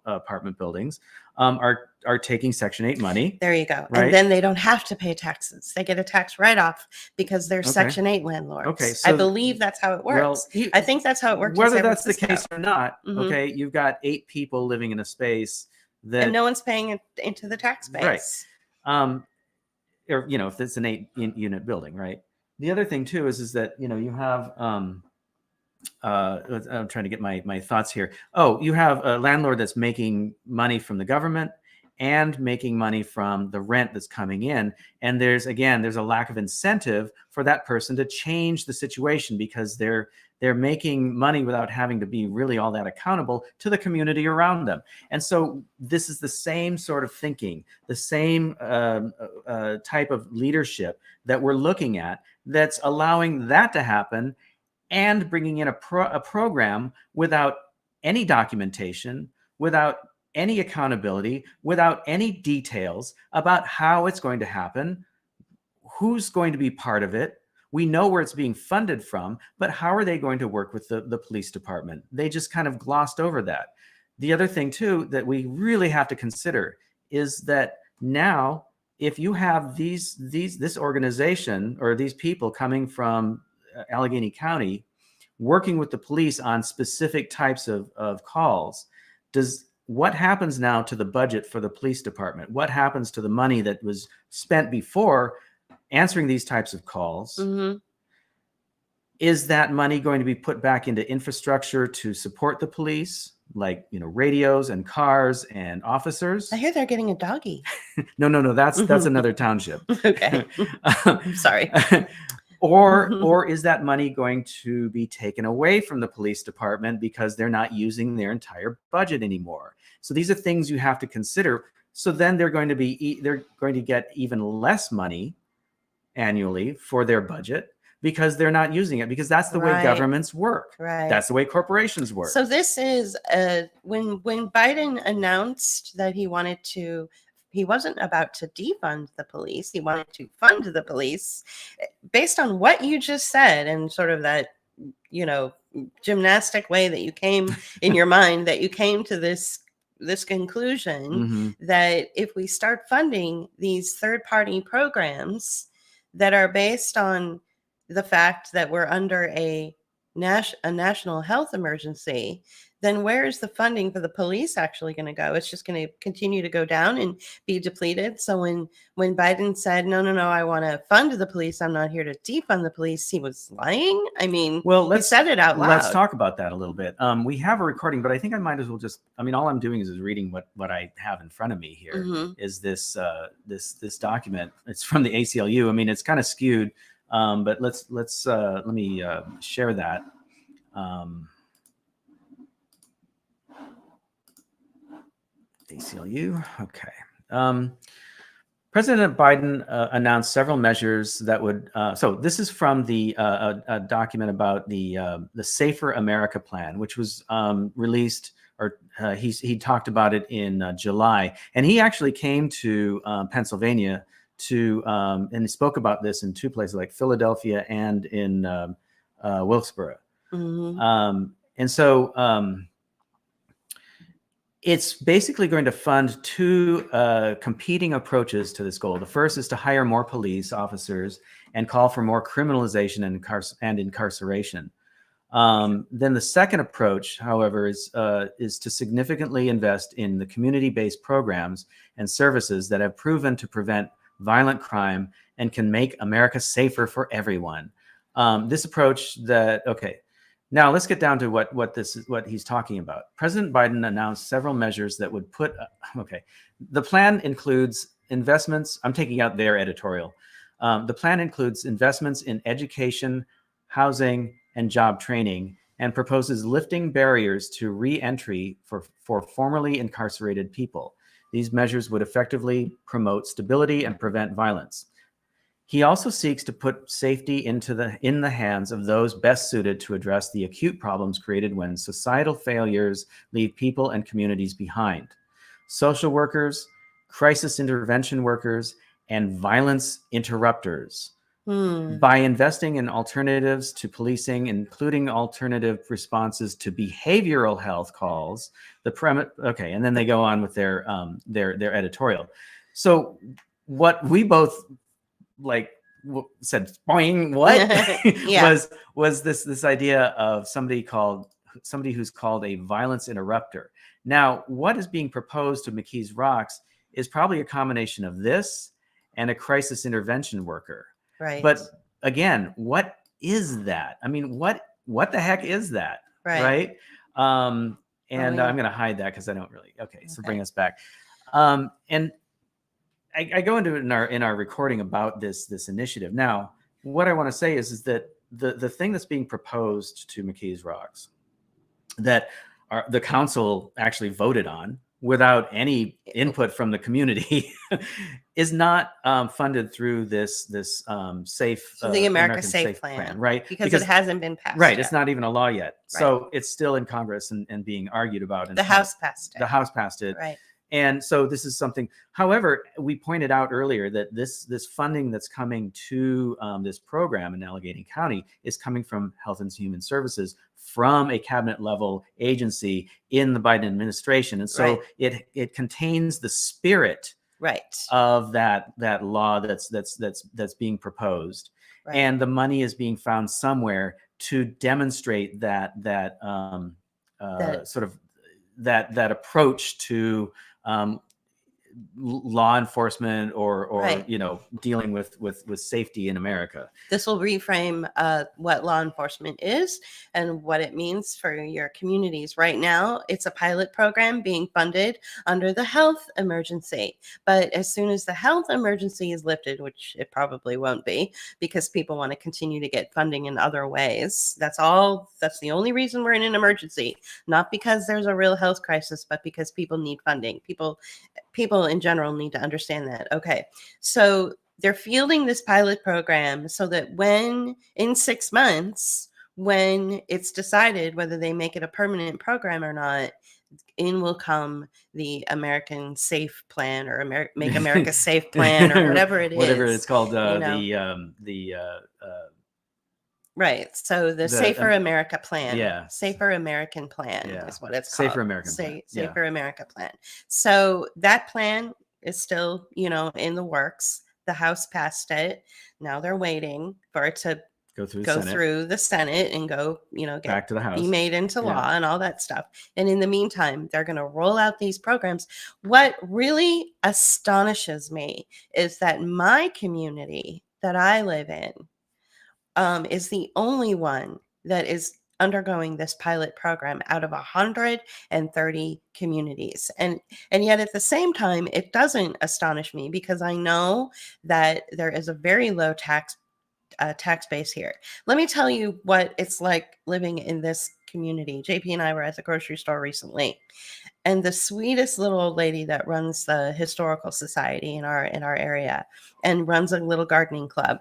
apartment buildings are taking Section 8 money. There you go. Right? And then they don't have to pay taxes. They get a tax write-off because they're Section 8 landlords. Okay, so, I believe that's how it works. Well, I think that's how it works. Whether that's the case or not, okay, you've got 8 people living in a space that, and no one's paying it into the tax base. Right. Or if it's an 8-unit building, right? The other thing too is that you have I'm trying to get my thoughts here. Oh, you have a landlord that's making money from the government and making money from the rent that's coming in. And there's a lack of incentive for that person to change the situation, because they're making money without having to be really all that accountable to the community around them. And so this is the same sort of thinking, the same type of leadership that we're looking at, that's allowing that to happen, and bringing in a program without any documentation, without any accountability, without any details about how it's going to happen, who's going to be part of it. We know where it's being funded from, but how are they going to work with the police department? They just kind of glossed over that. The other thing too that we really have to consider is that now, if you have this organization or these people coming from Allegheny County working with the police on specific types of calls, what happens now to the budget for the police department? What happens to the money that was spent before answering these types of calls? Is that money going to be put back into infrastructure to support the police, like, radios and cars and officers? I hear they're getting a doggy. No, that's another township. Okay. I'm sorry. Or is that money going to be taken away from the police department because they're not using their entire budget anymore? So these are things you have to consider. So then they're going to get even less money annually for their budget because they're not using it, because that's the way governments work. Right. That's the way corporations work. So this is when Biden announced that he wasn't about to defund the police, he wanted to fund the police. Based on what you just said and sort of that, gymnastic way that you came in your mind, that you came to this conclusion that if we start funding these third-party programs that are based on the fact that we're under a national health emergency, then where is the funding for the police actually going to go? It's just going to continue to go down and be depleted. So when Biden said, no, I want to fund the police, I'm not here to defund the police, he was lying. I mean, he said it out loud. Let's talk about that a little bit. We have a recording, but I think I might as well all I'm doing is reading what I have in front of me here. Is this document. It's from the ACLU. I mean, it's kind of skewed, but let me share that. ACLU. Okay. President Biden announced several measures that would. So this is from the a document about the Safer America Plan, which was released, or he talked about it in July, and he actually came to Pennsylvania and he spoke about this in two places, like Philadelphia and in Wilkesboro. And so. It's basically going to fund two competing approaches to this goal. The first is to hire more police officers and call for more criminalization and incarceration. Then the second approach, however, is to significantly invest in the community-based programs and services that have proven to prevent violent crime and can make America safer for everyone. This approach Now let's get down to what he's talking about. President Biden announced several measures that would put. The plan includes investments. I'm taking out their editorial. The plan includes investments in education, housing, and job training, and proposes lifting barriers to re-entry for formerly incarcerated people. These measures would effectively promote stability and prevent violence. He also seeks to put safety in the hands of those best suited to address the acute problems created when societal failures leave people and communities behind. Social workers, crisis intervention workers, and violence interrupters. By investing in alternatives to policing, including alternative responses to behavioral health calls, and then they go on with their editorial. So what we both said, boing, what? was this idea of somebody who's called a violence interrupter. Now, what is being proposed to McKees Rocks is probably a combination of this and a crisis intervention worker. Right. But again, what is that? I mean, what the heck is that? Right. And I'm going to hide that because I don't really. Okay. So bring us back. And I go into it in our recording about this initiative. Now, what I want to say is that the thing that's being proposed to McKees Rocks that the council actually voted on without any input from the community is not funded through this safe the America Safe plan, right? Because it hasn't been passed. Right, yet. It's not even a law yet, so it's still in Congress and being argued about. The House passed it. The House passed it, right? And so this is something. However, we pointed out earlier that this funding that's coming to this program in Allegheny County is coming from Health and Human Services, from a cabinet level agency in the Biden administration, and so it contains the spirit of that law that's being proposed, and the money is being found somewhere to demonstrate that sort of that approach to law enforcement or Right. dealing with safety in America. This will reframe what law enforcement is and what it means for your communities. Right now, it's a pilot program being funded under the health emergency. But as soon as the health emergency is lifted, which it probably won't be, because people want to continue to get funding in other ways. That's the only reason we're in an emergency, not because there's a real health crisis, but because people need funding. People in general need to understand that. Okay, so they're fielding this pilot program so that when in 6 months, when it's decided whether they make it a permanent program or not, in will come the American Safe Plan or Make America Safe Plan or whatever it is. Whatever it's called, right. So the Safer America Plan. Yeah. Safer American Plan is what it's called. Safer American Plan. Safer America Plan. So that plan is still, in the works. The House passed it. Now they're waiting for it to go through the Senate and go, get back to the House, be made into law and all that stuff. And in the meantime, they're going to roll out these programs. What really astonishes me is that my community that I live in is the only one that is undergoing this pilot program out of 130 communities. And yet at the same time, it doesn't astonish me because I know that there is a very low tax base here. Let me tell you what it's like living in this community. JP and I were at the grocery store recently, and the sweetest little old lady that runs the historical society in our area and runs a little gardening club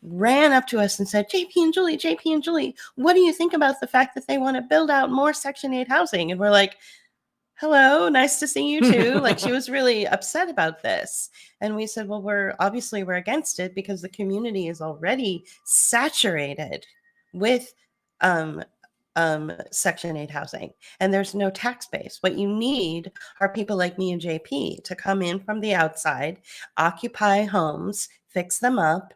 ran up to us and said, JP and Julie, what do you think about the fact that they want to build out more Section 8 housing? And we're like, hello, nice to see you too. Like, she was really upset about this. And we said, well, we're against it because the community is already saturated with Section 8 housing, and there's no tax base. What you need are people like me and JP to come in from the outside, occupy homes, fix them up,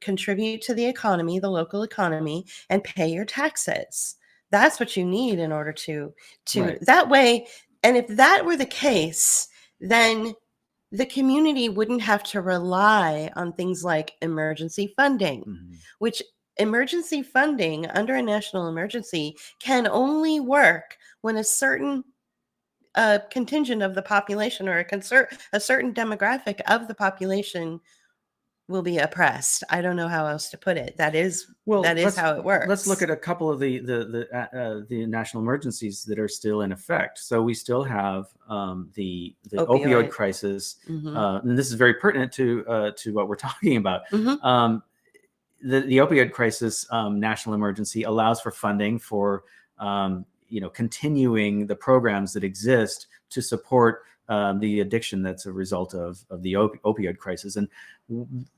contribute to the economy, the local economy, and pay your taxes. That's what you need in order to right. That way. And if that were the case, then the community wouldn't have to rely on things like emergency funding, which emergency funding under a national emergency can only work when a certain contingent of the population or a certain demographic of the population will be oppressed. I don't know how else to put it. That is how it works. Let's look at a couple of the national emergencies that are still in effect. So we still have the opioid crisis, and this is very pertinent to what we're talking about. The opioid crisis national emergency allows for funding for continuing the programs that exist to support the addiction that's a result of the opioid crisis. And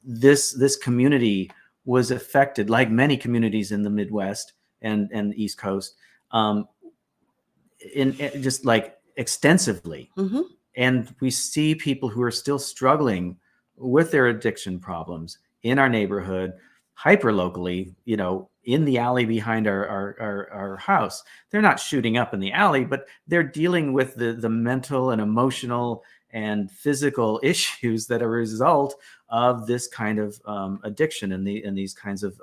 this community was affected, like many communities in the Midwest and the East Coast, in just like extensively. And we see people who are still struggling with their addiction problems in our neighborhood, hyper locally, in the alley behind our house. They're not shooting up in the alley, but they're dealing with the mental and emotional and physical issues that are a result of this kind of addiction and these kinds of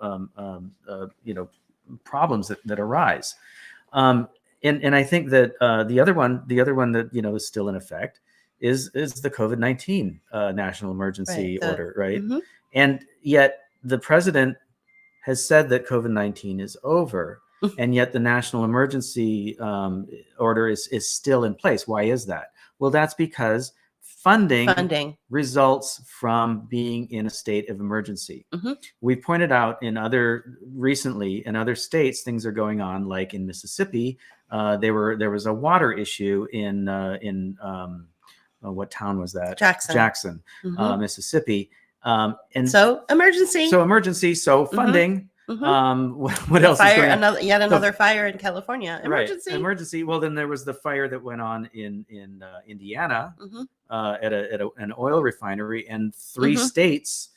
problems that arise. And I think that the other one that is still in effect is the COVID-19 national emergency order, right? And yet the president has said that COVID-19 is over, and yet the national emergency order is still in place. Why is that? Well, that's because funding results from being in a state of emergency. We pointed out recently in other states, things are going on, like in Mississippi. There was a water issue in what town was that? Jackson, Mississippi. And so emergency, funding. What else is going on? Yet another fire in California. Emergency. Right. Emergency. Well, then there was the fire that went on in Indiana at an oil refinery, and 3 states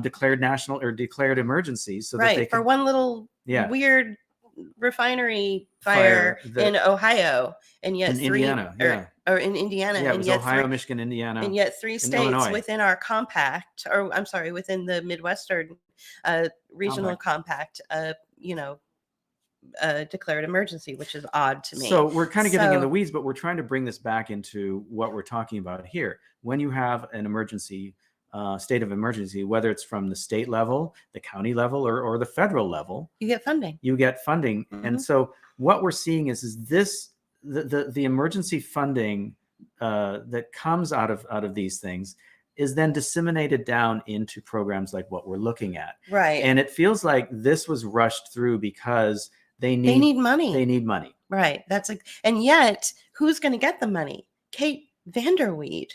declared emergencies so that they could, for one little weird refinery fire in Ohio, and yet in Indiana, or in Indiana, yeah, it and was yet Ohio, Michigan, Indiana, and yet 3 states Illinois. within our compact, or I'm sorry, within the Midwestern regional compact, declared emergency, which is odd to me. So we're kind of getting in the weeds, but we're trying to bring this back into what we're talking about here. When you have an emergency, state of emergency, whether it's from the state level, the county level, or the federal level, you get funding. Mm-hmm. And so what we're seeing is this the emergency funding that comes out of these things is then disseminated down into programs like what we're looking at. Right. And it feels like this was rushed through because they need money. They need money. Right. And yet, who's going to get the money? Kate Vanderweed,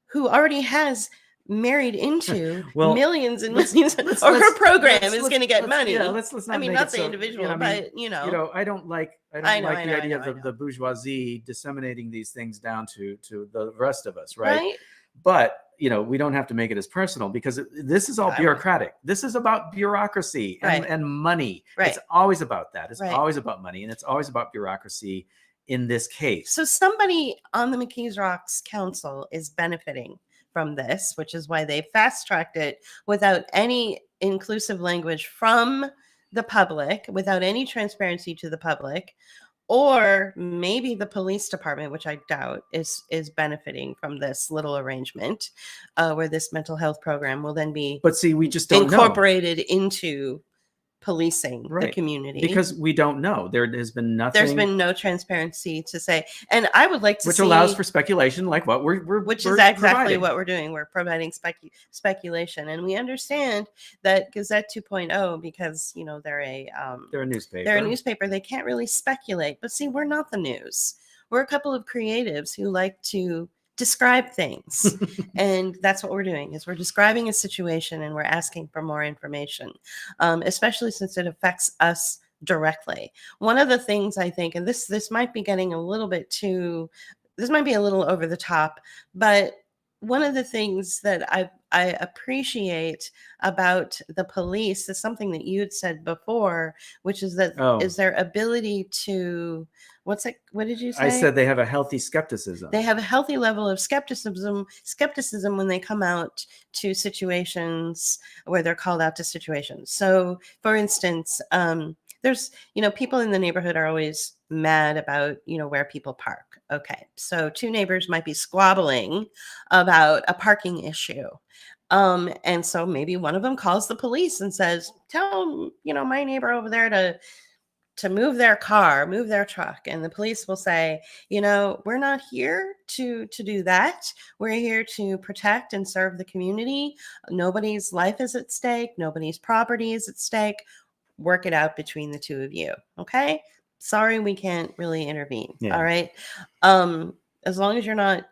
who already has married into millions and millions, or her program is going to get money. Yeah, let's not. I mean, not the individual, but I don't like the idea of the bourgeoisie disseminating these things down to the rest of us, right? But we don't have to make it as personal, because this is all bureaucratic. This is about bureaucracy and money. Right. It's always about that. It's always about money, and it's always about bureaucracy in this case. So somebody on the McKees Rocks Council is benefiting from this, which is why they fast-tracked it without any inclusive language from the public, without any transparency to the public. Or maybe the police department, which I doubt, is benefiting from this little arrangement, where this mental health program will then be, but see, we just don't incorporated into policing the community, because we don't know. There has been nothing. There's been no transparency to say, and I would like to which see, allows for speculation, like what we're which is exactly providing. What we're doing. We're providing speculation, and we understand that Gazette 2.0, because they're a newspaper. They're a newspaper. They can't really speculate. But see, we're not the news. We're a couple of creatives who like to describe things. And that's what we're doing, is we're describing a situation, and we're asking for more information, especially since it affects us directly. One of the things I think, and this might be getting a little bit too, this might be a little over the top, but one of the things that I appreciate about the police is something that you'd said before, which is that is their ability to, what did you say? I said they have a healthy skepticism. They have a healthy level of skepticism when they come out to situations, where they're called out to situations. So, for instance, there's, people in the neighborhood are always mad about, where people park. Okay. So 2 neighbors might be squabbling about a parking issue. And so maybe one of them calls the police and says, tell, my neighbor over there to move their car, move their truck. And the police will say, we're not here to do that. We're here to protect and serve the community. Nobody's life is at stake. Nobody's property is at stake. Work it out between the 2 of you. Okay. Sorry, we can't really intervene. Yeah. All right. As long as you're not,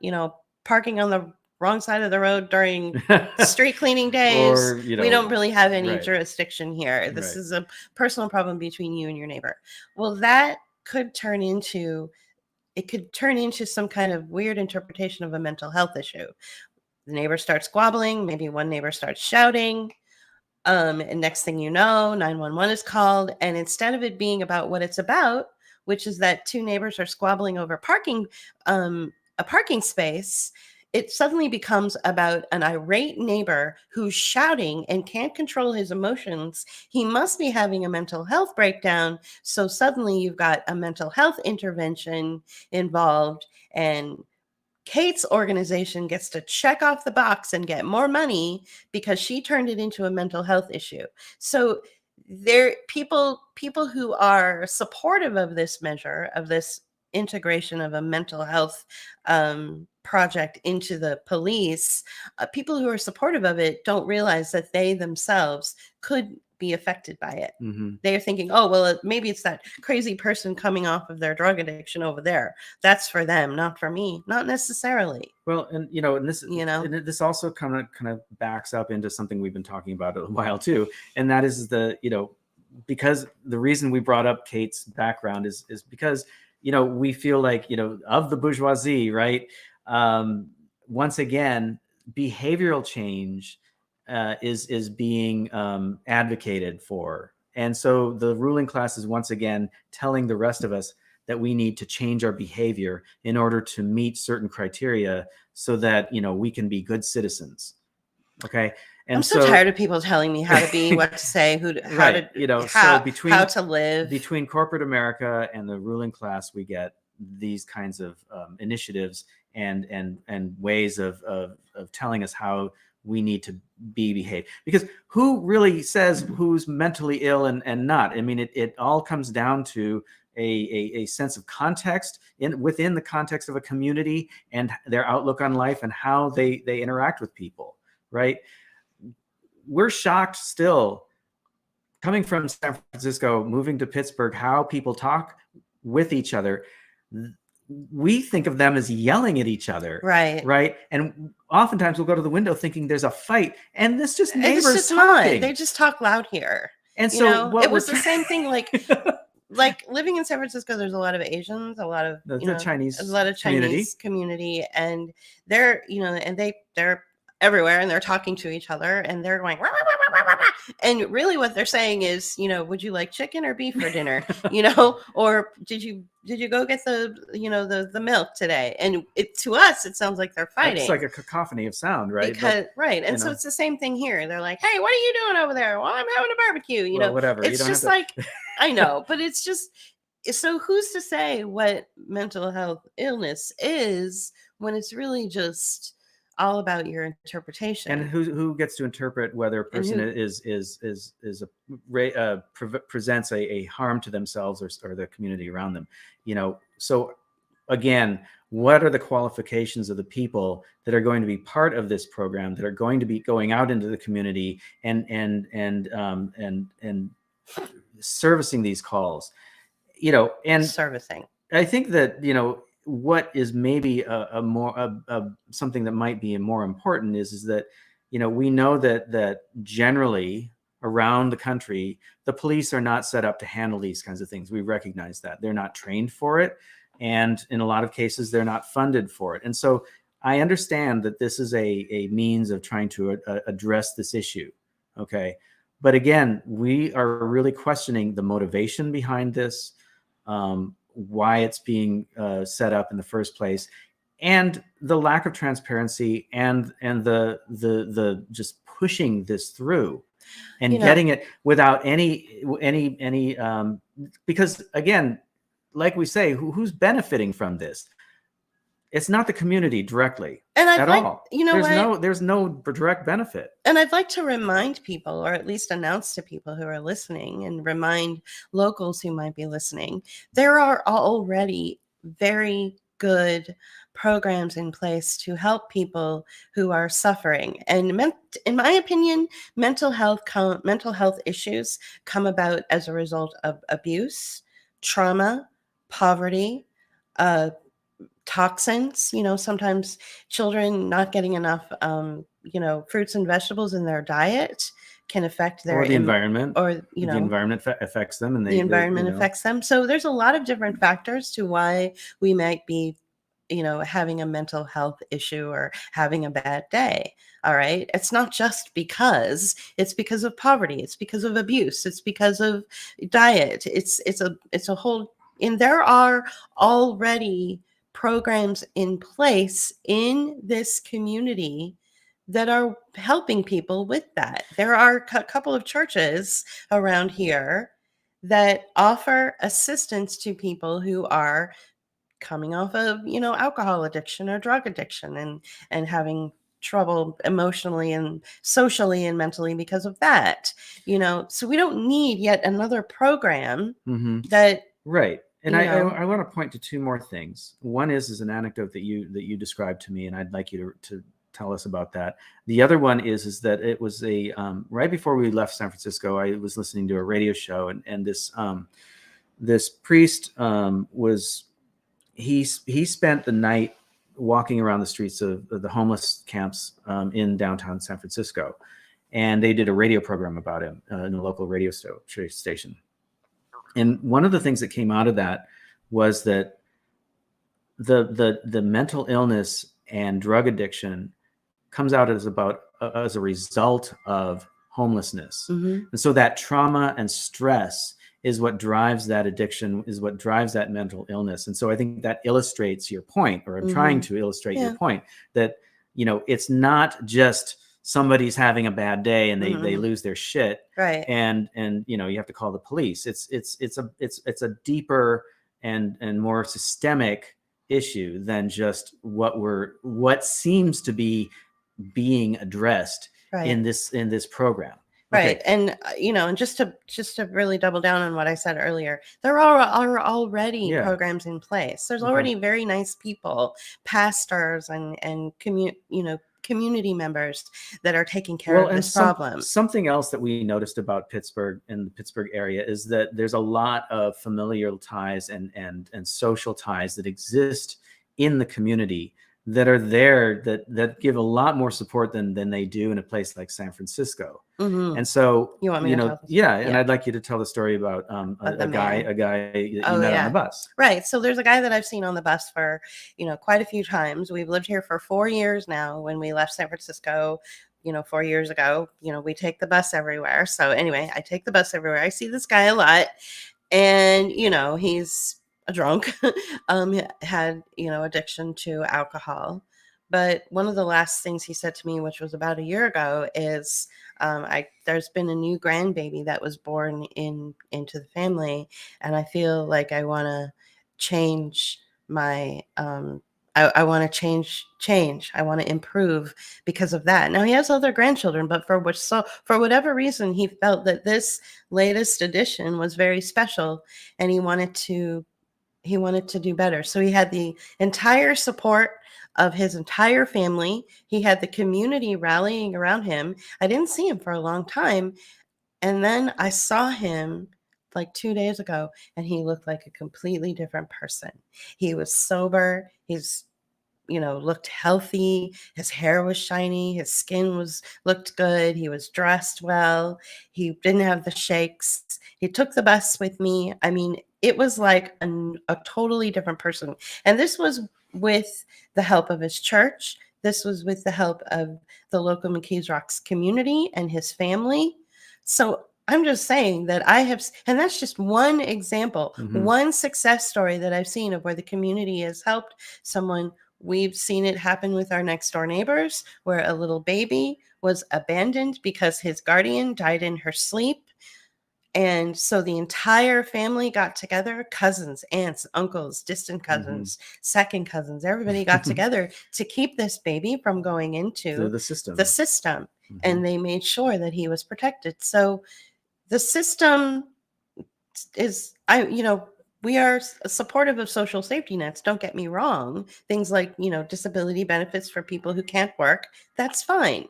parking on the wrong side of the road during street cleaning days, or, we don't really have any jurisdiction here. This is a personal problem between you and your neighbor. Well, that could turn into some kind of weird interpretation of a mental health issue. The neighbor starts squabbling. Maybe one neighbor starts shouting. And next thing you know, 911 is called. And instead of it being about what it's about, which is that 2 neighbors are squabbling over a parking space, it suddenly becomes about an irate neighbor who's shouting and can't control his emotions. He must be having a mental health breakdown. So suddenly you've got a mental health intervention involved, and Kate's organization gets to check off the box and get more money because she turned it into a mental health issue. So there, people who are supportive of this measure, of this integration of a mental health project into the police, people who are supportive of it don't realize that they themselves could be affected by it. Mm-hmm. They're thinking, oh, well, maybe it's that crazy person coming off of their drug addiction over there. That's for them, not for me. Not necessarily. Well, and this also kind of backs up into something we've been talking about a while too, and that is because the reason we brought up Kate's background is because we feel like of the bourgeoisie, right? Once again, behavioral change is being advocated for And so the ruling class is once again telling the rest of us that we need to change our behavior in order to meet certain criteria so that, we can be good citizens. Okay. And I'm so tired of people telling me how to be, what to say, right. how to live. Between corporate America and the ruling class, we get these kinds of initiatives and ways of telling us how we need to behave. Because who really says who's mentally ill and not? I mean, it all comes down to a sense of context within the context of a community and their outlook on life and how they interact with people, right? We're shocked still, coming from San Francisco, moving to Pittsburgh, how people talk with each other. We think of them as yelling at each other. Right. And oftentimes we'll go to the window thinking there's a fight, and this just neighbors talking. They just talk loud here. And so it was the same thing. Like living in San Francisco, there's a lot of Asians, a lot of Chinese community, and they're they're everywhere, and they're talking to each other, and they're going, rah, rah, rah, rah, rah. And really what they're saying is, would you like chicken or beef for dinner? Or did you go get the milk today? And to us, it sounds like they're fighting. It's like a cacophony of sound, right? Right. And so it's the same thing here. They're like, hey, what are you doing over there? Well, I'm having a barbecue, well, whatever. It's just like, I know, but it's just, so who's to say what mental health illness is when it's really just all about your interpretation? And who gets to interpret whether a person presents a harm to themselves or the community around them? So again, what are the qualifications of the people that are going to be part of this program, that are going to be going out into the community and servicing these calls? And servicing. I think that what is maybe something that might be more important is that we know that generally around the country the police are not set up to handle these kinds of things. We recognize that they're not trained for it, and in a lot of cases they're not funded for it. And so I understand that this is a means of trying to address this issue. Okay, but again, we are really questioning the motivation behind this, why it's being set up in the first place, and the lack of transparency and the just pushing this through and getting it without any because again, like we say, who's benefiting from this? It's not the community directly at all. There's no direct benefit. And I'd like to remind people, or at least announce to people who are listening, and remind locals who might be listening, there are already very good programs in place to help people who are suffering. And in my opinion, mental health issues come about as a result of abuse, trauma, poverty, toxins. Sometimes children not getting enough fruits and vegetables in their diet can affect their environment, or the environment affects them, and the environment affects them. So there's a lot of different factors to why we might be having a mental health issue or having a bad day. All right, it's not just because of poverty, it's because of abuse, it's because of diet, it's a whole, and there are already programs in place in this community that are helping people with that. There are a couple of churches around here that offer assistance to people who are coming off of, alcohol addiction or drug addiction and having trouble emotionally and socially and mentally because of that. So we don't need yet another program that. Right. And I want to point to two more things. One is an anecdote that you described to me, and I'd like you to tell us about that. The other one is that it was right before we left San Francisco, I was listening to a radio show, and this priest he spent the night walking around the streets of the homeless camps in downtown San Francisco, and they did a radio program about him in a local radio station. And one of the things that came out of that was that the mental illness and drug addiction comes out as a result of homelessness. Mhm. And so that trauma and stress is what drives that addiction, is what drives that mental illness. And so I think that illustrates your point, or I'm trying Mhm. to illustrate your Yeah. point, that, it's not just somebody's having a bad day and they Mhm. lose their shit, Right. and you have to call the police. It's a deeper and more systemic issue than just what seems to be being addressed Right. in this program. Right. Okay. And and just to really double down on what I said earlier, there are already Yeah. programs in place. There's Okay. already very nice people, pastors and community members that are taking care Well, of and this problem. something else that we noticed about Pittsburgh and the Pittsburgh area is that there's a lot of familial ties and social ties that exist in the community, that are there, that give a lot more support than they do in a place like San Francisco. Mhm. And so, You want me to tell this? yeah, and Yeah, I'd like you to tell the story about of the a guy man. that you Oh met on the yeah. bus. Right. So there's a guy that I've seen on the bus for, quite a few times. We've lived here for 4 years now. When we left San Francisco, 4 years ago, we take the bus everywhere. So anyway, I take the bus everywhere. I see this guy a lot, and he's a drunk. He had addiction to alcohol. But one of the last things he said to me, which was about a year ago, is I there's been a new grandbaby that was born into the family, and I feel like I want to change my I want to change. I want to improve because of that. Now he has other grandchildren, but for whatever reason, he felt that this latest edition was very special, and he wanted to do better. So he had the entire support of his entire family. He had the community rallying around him. I didn't see him for a long time, and then I saw him like 2 days ago, and he looked like a completely different person. He was sober. He's looked healthy. His hair was shiny. His skin looked good. He was dressed well. He didn't have the shakes. He took the bus with me. I mean, it was like a totally different person. And this was with the help of his church. This was with the help of the local McKees Rocks community and his family. So I'm just saying that and that's just one example, Mhm. one success story that I've seen of where the community has helped someone. We've seen it happen with our next door neighbors, where a little baby was abandoned because his guardian died in her sleep. And so the entire family got together, cousins, aunts, uncles, distant cousins, second cousins, everybody got together to keep this baby from going into The system. the system. Mhm. And they made sure that he was protected. So the system is, we are supportive of social safety nets. Don't get me wrong. Things like, disability benefits for people who can't work, that's fine.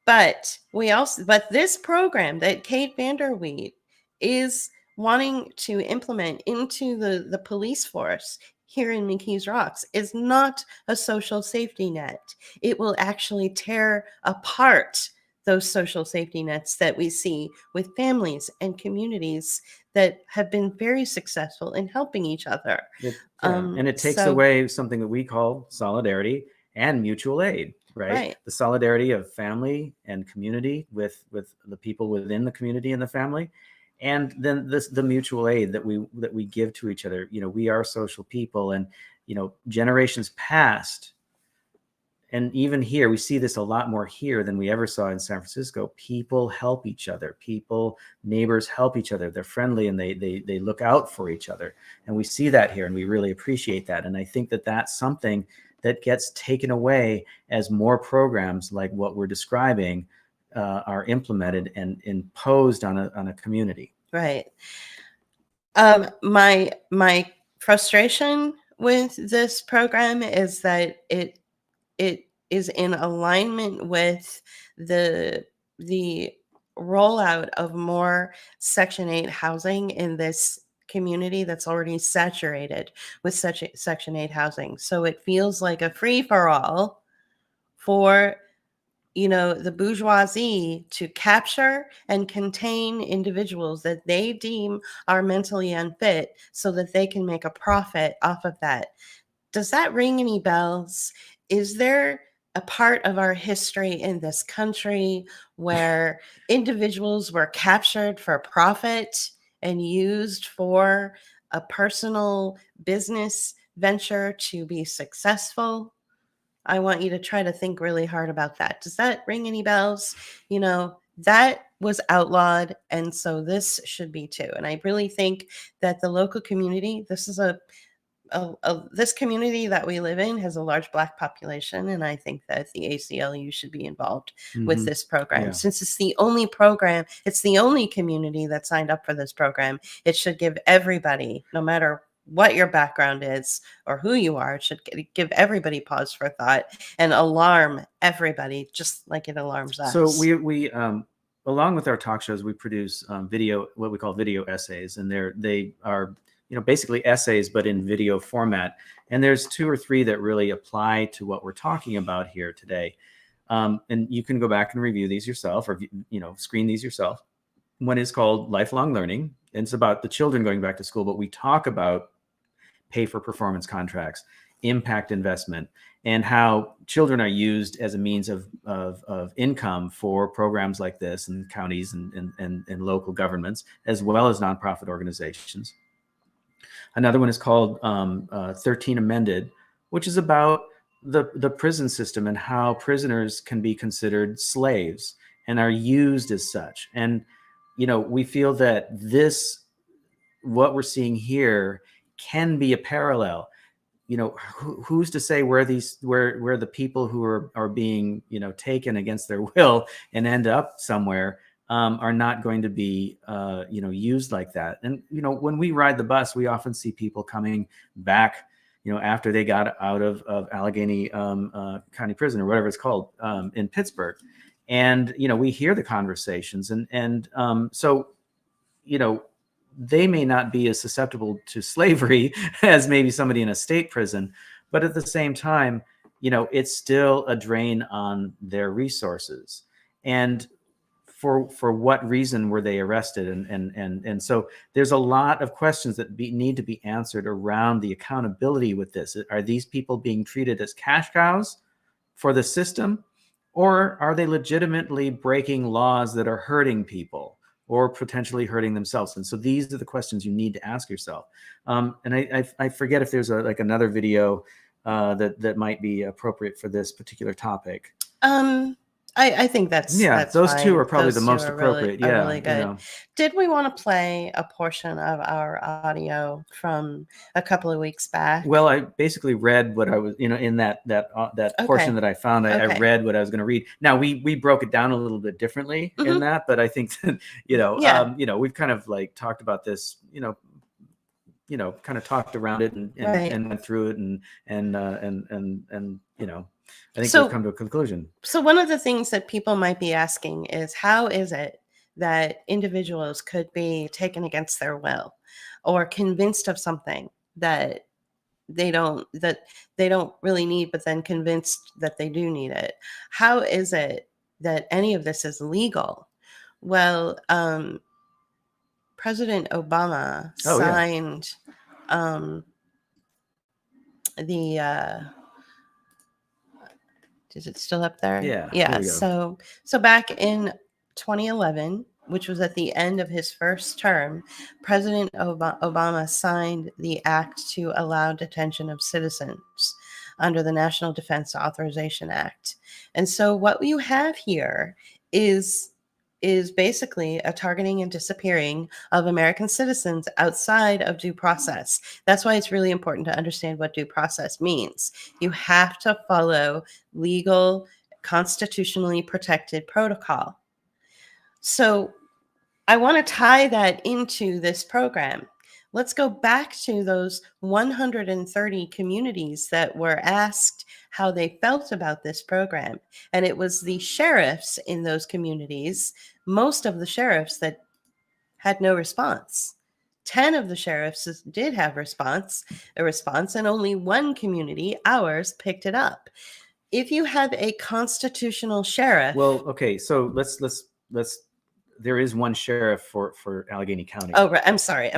But this program that Kate Vanderweed is wanting to implement into the police force here in McKees Rocks is not a social safety net. It will actually tear apart those social safety nets that we see with families and communities that have been very successful in helping each other. And it takes So away something that we call solidarity and mutual aid, right? right, The solidarity of family and community with the people within the community and the family, and then the mutual aid that we give to each other. We are social people, and generations past, and even here, we see this a lot more here than we ever saw in San Francisco. People help each other. Neighbors help each other. They're friendly, and they look out for each other. And we see that here, and we really appreciate that. And I think that that's something that gets taken away as more programs like what we're describing are implemented and imposed on a community. right. My frustration with this program is that it is in alignment with the rollout of more Section 8 housing in this community that's already saturated with such Section 8 housing. So it feels like a free for all for the bourgeoisie to capture and contain individuals that they deem are mentally unfit so that they can make a profit off of that. Does that ring any bells? Is there a part of our history in this country where individuals were captured for profit and used for a personal business venture to be successful. I want you to try to think really hard about that. Does that ring any bells? You know, that was outlawed. And so this should be too. And I really think that the local community, this is this community that we live in has a large Black population, and I think that the ACLU should be involved with this program. Yeah. Since it's the only program, it's the only community that signed up for this program. It should give everybody, no matter what your background is or who you are, it should give everybody pause for thought and alarm everybody, just like it alarms us. So we along with our talk shows, we produce video, what we call video essays, and they are basically essays, but in video format. And there's 2 or 3 that really apply to what we're talking about here today. And you can go back and review these yourself, or screen these yourself. One is called Lifelong Learning, and it's about the children going back to school, but we talk about pay for performance contracts, impact investment, and how children are used as a means of income for programs like this in counties and local governments, as well as nonprofit organizations. Another one is called 13 Amended, which is about the prison system and how prisoners can be considered slaves and are used as such. And, we feel that what we're seeing here can be a parallel. Who's to say where the people who are being, taken against their will and end up somewhere are not going to be, used like that. And, when we ride the bus, we often see people coming back, after they got out of Allegheny County Prison or whatever it's called in Pittsburgh. And, we hear the conversations and so, they may not be as susceptible to slavery as maybe somebody in a state prison, but at the same time, it's still a drain on their resources. And for what reason were they arrested? And so there's a lot of questions that need to be answered around the accountability with this. Are these people being treated as cash cows for the system, or are they legitimately breaking laws that are hurting people or potentially hurting themselves? And so these are the questions you need to ask yourself. And I forget if there's another video that might be appropriate for this particular topic. I think that's those fine. 2 are probably Those the 2 most are appropriate. really good. Did we want to play a portion of our audio from a couple of weeks back? Well, I basically read what I was, in that portion that I found. I read what I was going to read. Now we broke it down a little bit differently in that, but I think that we've kind of talked about this, kind of talked around it and went through it and I think we've come to a conclusion. So one of the things that people might be asking is, how is it that individuals could be taken against their will or convinced of something that they don't really need, but then convinced that they do need it? How is it that any of this is legal? Well, President Obama signed is it still up there? Yeah. So back in 2011, which was at the end of his first term, President Obama signed the act to allow detention of citizens under the National Defense Authorization Act. And so what you have here is basically a targeting and disappearing of American citizens outside of due process. That's why it's really important to understand what due process means. You have to follow legal, constitutionally protected protocol. So I want to tie that into this program. Let's go back to those 130 communities that were asked how they felt about this program. And it was the sheriffs in those communities, most of the sheriffs, that had no response. 10 of the sheriffs did have a response, and only 1 community, ours, picked it up. If you have a constitutional sheriff. Well, okay, so let's there is 1 sheriff for Allegheny County. Oh, right. I'm sorry.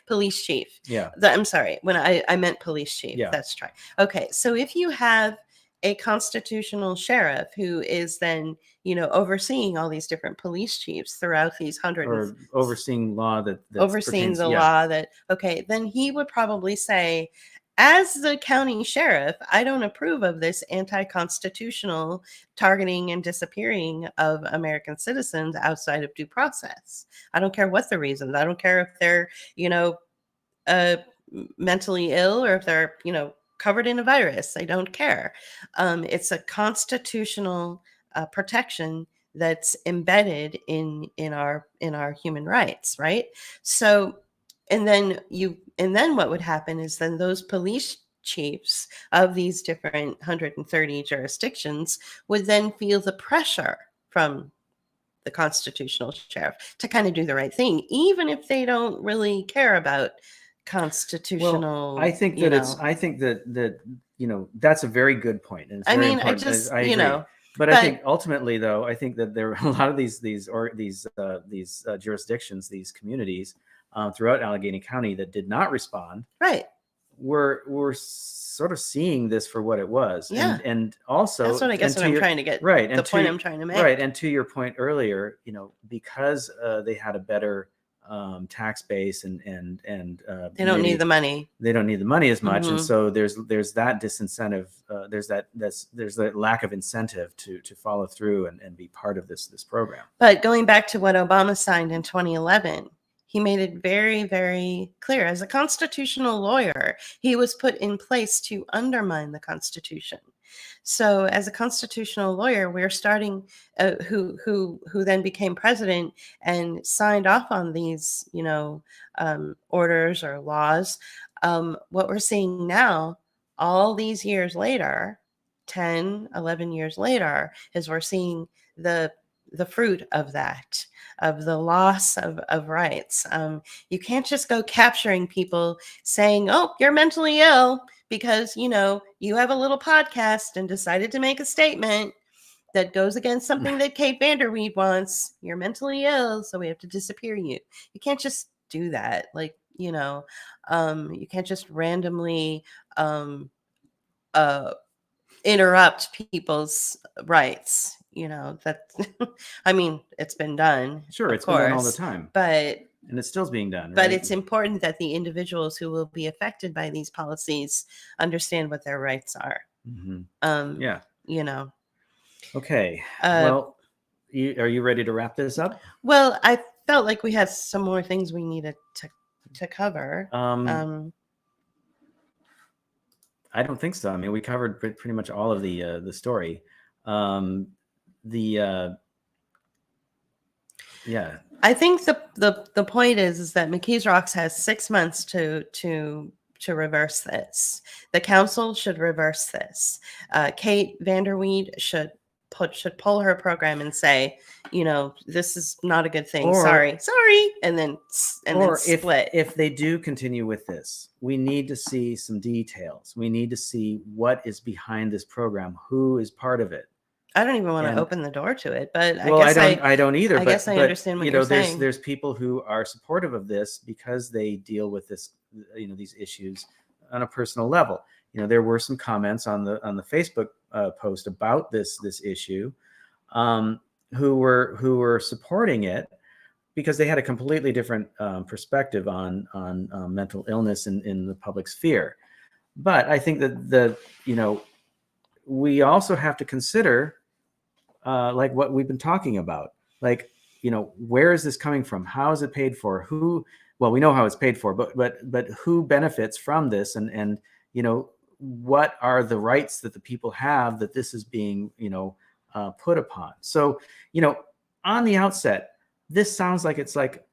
Police chief. Yeah. I'm sorry. When I meant police chief. Yeah. That's right. Okay. So if you have a constitutional sheriff who is then, overseeing all these different police chiefs throughout these or overseeing law that overseeing pertains, the law that, okay, then he would probably say, as the county sheriff, I don't approve of this anti-constitutional targeting and disappearing of American citizens outside of due process. I don't care what the reasons. I don't care if they're, uh, mentally ill or if they're, covered in a virus. I don't care. It's a constitutional protection that's embedded in our human rights, right? So, and then what would happen is then those police chiefs of these different 130 jurisdictions would then feel the pressure from the constitutional sheriff to kind of do the right thing, even if they don't really care about constitutional. Well, I think that I think that that's a very good point, and it's I very mean, important. I agree. But I think ultimately, though, I think that there are a lot of these jurisdictions, these communities throughout Allegheny County that did not respond. Right. We're sort of seeing this for what it was. Yeah. And also that's what I guess what I'm trying to get. Right. The point I'm trying to make. Right. And to your point earlier, because they had a better tax base and they don't need the money. They don't need the money as much, and so there's that disincentive. There's that lack of incentive to follow through and be part of this program. But going back to what Obama signed in 2011, he made it very, very clear. As a constitutional lawyer, he was put in place to undermine the Constitution. So, as a constitutional lawyer, we're starting who then became president and signed off on these, orders or laws. What we're seeing now, all these years later, 10, 11 years later, is we're seeing the fruit of that, of the loss of rights. You can't just go capturing people saying, oh, you're mentally ill because, you have a little podcast and decided to make a statement that goes against something that Kate Vanderweed wants. You're mentally ill, so we have to disappear you. You can't just do that. Like, you can't just randomly interrupt people's rights. That I mean, it's been done. Sure, it's been done all the time. And it's still being done. But it's important that the individuals who will be affected by these policies understand what their rights are. Yeah. Okay. Well, are you ready to wrap this up? Well, I felt like we had some more things we needed to cover. I don't think so. I mean, we covered pretty much all of the story. Yeah. I think the point is that McKees Rocks has 6 months to reverse this. The council should reverse this. Kate Vanderweed should pull her program and say, this is not a good thing. Sorry, and then split. If they do continue with this, we need to see some details. We need to see what is behind this program, who is part of it. I don't even want to open the door to it, but I don't either. I guess I understand what you're saying. There's people who are supportive of this because they deal with this, these issues on a personal level. There were some comments on the Facebook post about this issue, who were supporting it because they had a completely different perspective on mental illness in the public sphere. But I think that we also have to consider like what we've been talking about, like, where is this coming from? How is it paid for? Well, we know how it's paid for, but who benefits from this? And what are the rights that the people have that this is being, put upon? So, on the outset, this sounds like it's like,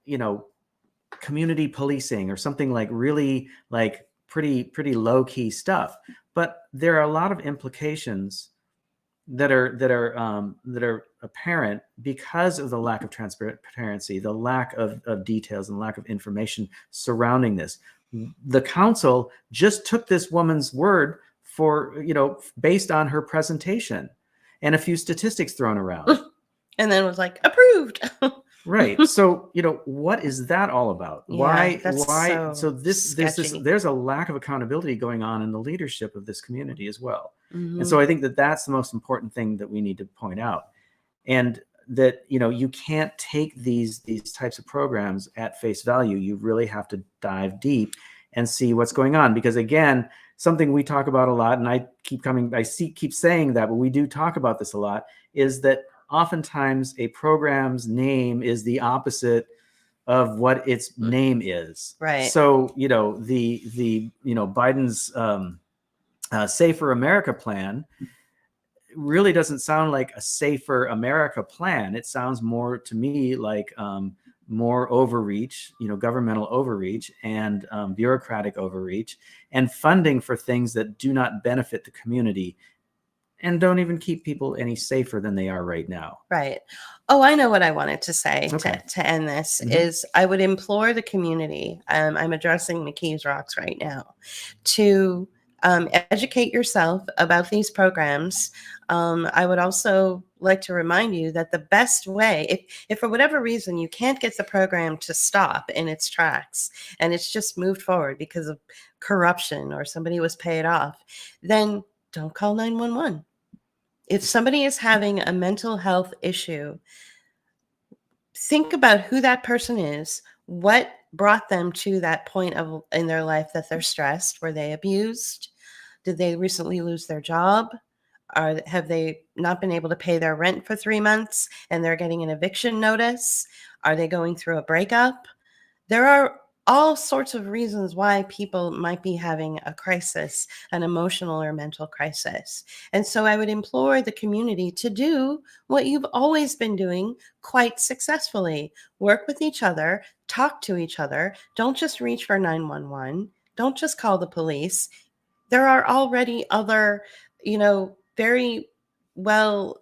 community policing or something like really like pretty low key stuff. But there are a lot of implications that are apparent because of the lack of transparency, the lack of details and lack of information surrounding this. The council just took this woman's word for, based on her presentation and a few statistics thrown around. And then was like, approved. Right. So, what is that all about? Yeah, Why, that's why? so So sketchy. there's a lack of accountability going on in the leadership of this community as well. And Hmm. so I think that that's the most important thing that we need to point out. And that, you can't take these types of programs at face value. You really have to dive deep and see what's going on. Because again, something we talk about a lot, and I keep saying that, but we do talk about this a lot, is that oftentimes a program's name is the opposite of what its name is. Right. So, the Biden's Safer America plan really doesn't sound like a safer America plan. It sounds more to me like more overreach, governmental overreach and bureaucratic overreach, and funding for things that do not benefit the community and don't even keep people any safer than they are right now. Right. Oh, I know what I wanted to say Okay. to end this Mhm. is I would implore the community, I'm addressing McKees Rocks right now, to educate yourself about these programs. I would also like to remind you that the best way, if for whatever reason you can't get the program to stop in its tracks and it's just moved forward because of corruption or somebody was paid off, then don't call 911. If somebody is having a mental health issue, think about who that person is, what brought them to that point of in their life that they're stressed. Were they abused? Did they recently lose their job? Have they not been able to pay their rent for 3 months and they're getting an eviction notice? Are they going through a breakup? There are all sorts of reasons why people might be having a crisis, an emotional or mental crisis. And so I would implore the community to do what you've always been doing quite successfully. Work with each other, talk to each other. Don't just reach for 911. Don't just call the police. There are already other, very well,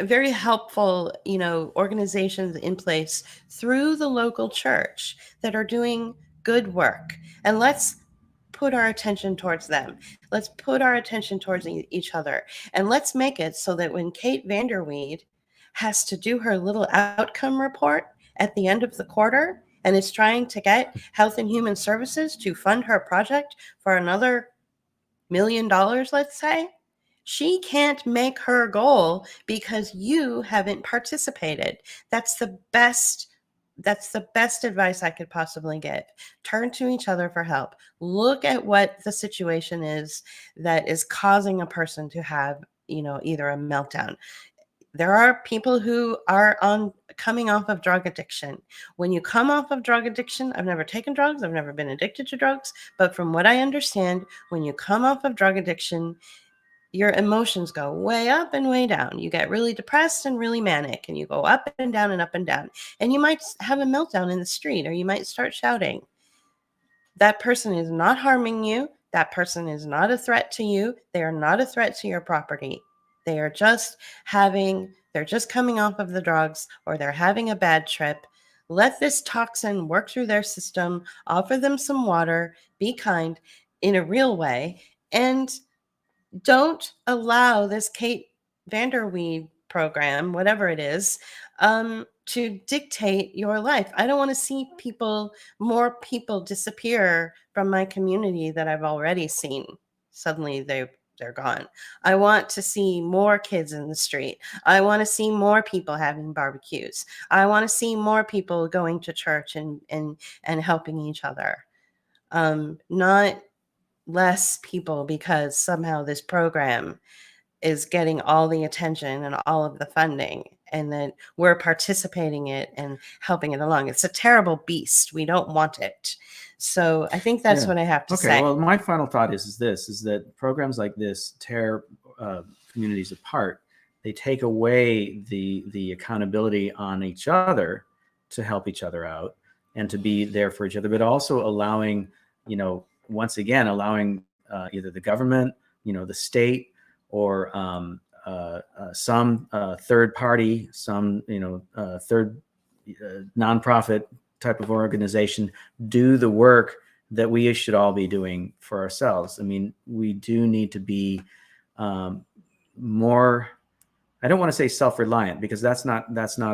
very helpful, organizations in place through the local church that are doing good work. And let's put our attention towards them. Let's put our attention towards each other. And let's make it so that when Kate Vanderweed has to do her little outcome report at the end of the quarter and is trying to get Health and Human Services to fund her project for another $1 million, let's say, she can't make her goal because you haven't participated. That's the best. That's the best advice I could possibly give. Turn to each other for help. Look at what the situation is that is causing a person to have, either a meltdown. There are people who are coming off of drug addiction. When you come off of drug addiction, I've never taken drugs, I've never been addicted to drugs, but from what I understand, when you come off of drug addiction, your emotions go way up and way down. You get really depressed and really manic, and you go up and down and up and down. And you might have a meltdown in the street, or you might start shouting. That person is not harming you. That person is not a threat to you. They are not a threat to your property. They are just they're just coming off of the drugs, or they're having a bad trip. Let this toxin work through their system, offer them some water, be kind in a real way, and don't allow this Kate Vanderweed program, whatever it is, to dictate your life. I don't want to see more people disappear from my community that I've already seen. Suddenly they're gone. I want to see more kids in the street. I want to see more people having barbecues. I want to see more people going to church and helping each other. Not less people because somehow this program is getting all the attention and all of the funding, and that we're participating in it and helping it along. It's a terrible beast. We don't want it. So I think that's what I have to Okay. say. Well, my final thought is that programs like this tear communities apart. They take away the accountability on each other to help each other out and to be there for each other, but also allowing, once again, allowing either the government, the state, or some third party, some third nonprofit type of organization do the work that we should all be doing for ourselves. I mean, we do need to be more I don't want to say self-reliant, because that's not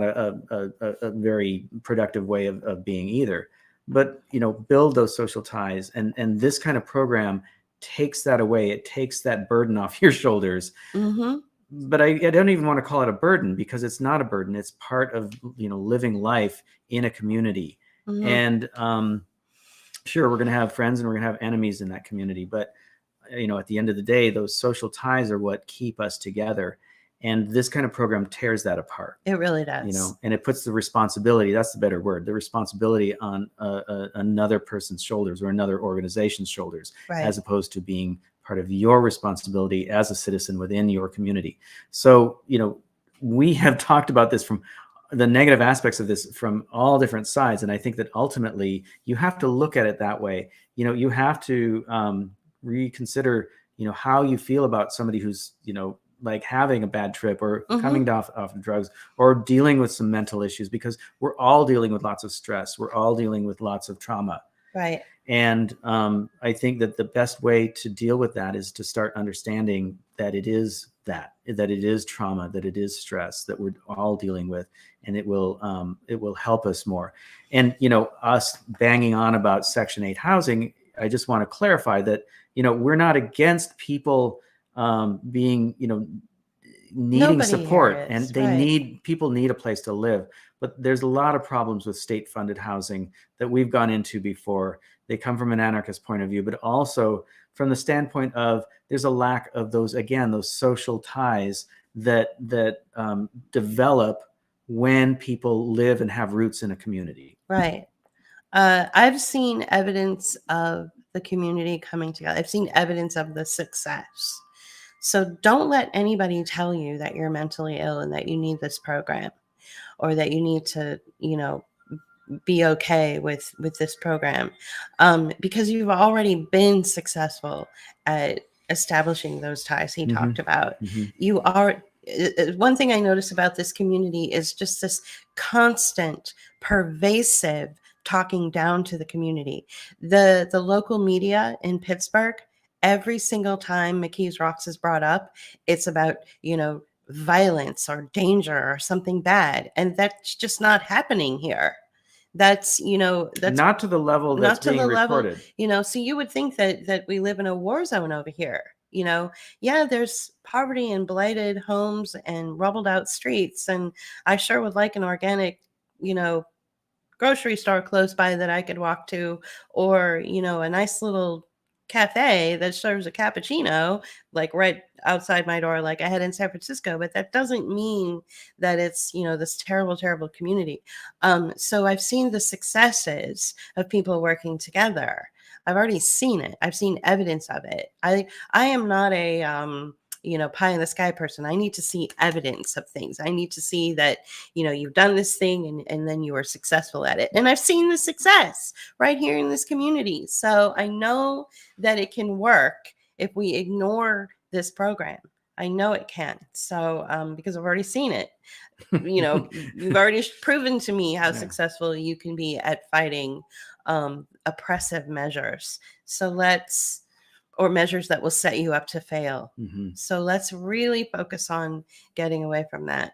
a very productive way of being either. But build those social ties, and this kind of program takes that away. It takes that burden off your shoulders. Mm-hmm. But I don't even want to call it a burden, because it's not a burden. It's part of living life in a community. Mm-hmm. And sure, we're going to have friends and we're going to have enemies in that community, but at the end of the day, those social ties are what keep us together. And this kind of program tears that apart. It really does. And it puts the responsibility, that's the better word, the responsibility on another person's shoulders or another organization's shoulders, Right. as opposed to being part of your responsibility as a citizen within your community. So, we have talked about this from the negative aspects of this from all different sides. And I think that ultimately you have to look at it that way. You have to reconsider, how you feel about somebody who's, like having a bad trip or Mm-hmm. coming off of drugs or dealing with some mental issues, because we're all dealing with lots of stress. We're all dealing with lots of trauma. Right. And I think that the best way to deal with that is to start understanding that it is trauma, that it is stress that we're all dealing with, and it will help us more. And us banging on about Section 8 housing, I just want to clarify that we're not against people being needing Nobody support, here and is, they right. people need a place to live. But there's a lot of problems with state-funded housing that we've gone into before. They come from an anarchist point of view, but also from the standpoint of there's a lack of those social ties that develop when people live and have roots in a community. Right. I've seen evidence of the community coming together. I've seen evidence of the success. So don't let anybody tell you that you're mentally ill and that you need this program, or that you need to, be okay with this program, because you've already been successful at establishing those ties he talked about. You are. One thing I notice about this community is just this constant, pervasive talking down to the community. The local media in Pittsburgh, every single time McKees Rocks is brought up, it's about, violence or danger or something bad. And that's just not happening here. That's not to the level that's not to being the level, reported. so you would think that we live in a war zone over here. Yeah, there's poverty and blighted homes and rubbled out streets. And I sure would like an organic, grocery store close by that I could walk to, or, a nice little cafe that serves a cappuccino, like right outside my door, like I had in San Francisco. But that doesn't mean that it's, this terrible, terrible community. So I've seen the successes of people working together. I've already seen it. I've seen evidence of it. I am not a, pie in the sky person. I need to see evidence of things. I need to see that, you've done this thing and then you were successful at it. And I've seen the success right here in this community. So I know that it can work if we ignore this program. I know it can. So, because I've already seen it, you've already proven to me how successful you can be at fighting oppressive measures. Or measures that will set you up to fail. So let's really focus on getting away from that.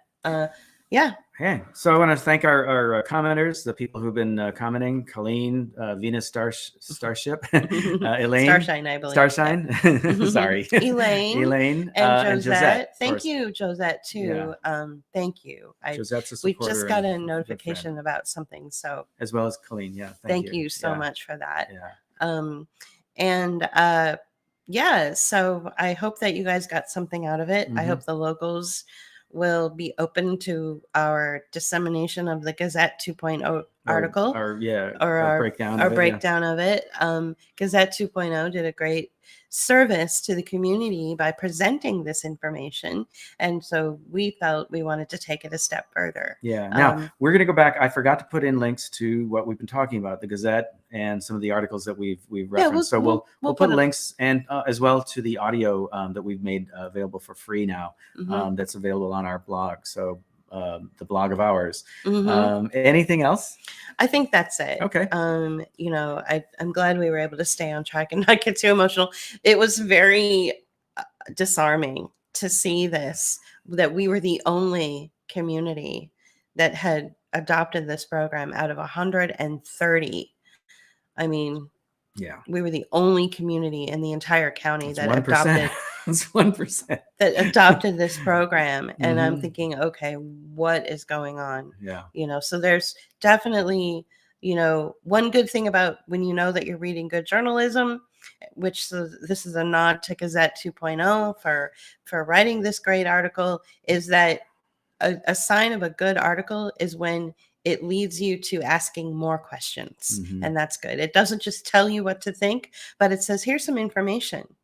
Okay, so I want to thank our commenters, the people who've been commenting: Colleen, Venus Starship, Elaine, Starshine, I believe. Starshine. Yeah. Sorry, Elaine, and Josette. Thank course. you, Josette, too. Yeah. Thank you. Josette's a We supporter. just got a and notification about something, so as well as Colleen. Yeah, thank you so much for that. Yeah. So I hope that you guys got something out of it. I hope the locals will be open to our dissemination of the Gazette 2.0 article, or our breakdown of it. Gazette 2.0 did a great service to the community by presenting this information, and so we felt we wanted to take it a step further. Now we're going to go back. I forgot to put in links to what we've been talking about, the Gazette and some of the articles that we've referenced. So we'll put links, and as well to the audio that we've made available for free now. That's available on our blog. So the blog of ours. Anything else? I think that's it. Okay. I'm glad we were able to stay on track and not get too emotional. It was very disarming to see this, that we were the only community that had adopted this program out of 130. I mean, Yeah. we were the only community in the entire county It's that 1%. adopted It's 1%. that adopted this program. And I'm Mhm. thinking, okay, what is going on? Yeah. So there's definitely, one good thing about when you know that you're reading good journalism, which this is a nod to Gazette 2.0 for writing this great article, is that a sign of a good article is when it leads you to asking more questions. Mhm. And that's good. It doesn't just tell you what to think, but it says, here's some information.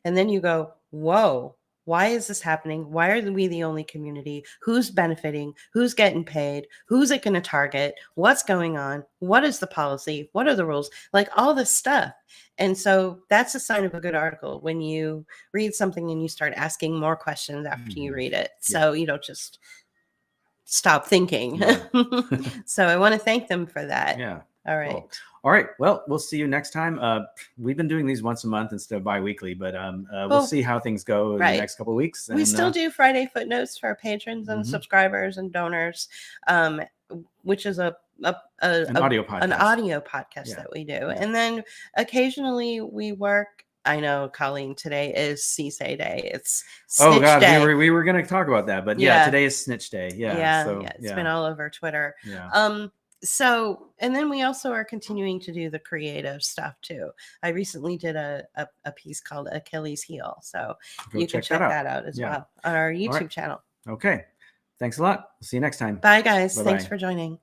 And then you go, whoa, why is this happening? Why are we the only community? Who's benefiting? Who's getting paid? Who's it going to target? What's going on? What is the policy? What are the rules? Like all this stuff. And so that's a sign of a good article when you read something and you start asking more questions after you read it. So you don't just stop thinking. Yeah. So I want to thank them for that. Yeah. All right. Cool. All right. Well, we'll see you next time. We've been doing these once a month instead of bi-weekly, but we'll see how things go in the next couple of weeks. We still do Friday footnotes for our patrons and subscribers and donors, which is an audio podcast. That we do. And then occasionally we work. I know, Colleen, today is CSA Day. It's Snitch Day. we were going to talk about that, but today is Snitch Day. It's been all over Twitter. So, and then we also are continuing to do the creative stuff too. I recently did a piece called Achilles Heel. So you can check that out as well on our YouTube channel. Okay. Thanks a lot. See you next time. Bye, guys. Bye-bye. Thanks for joining.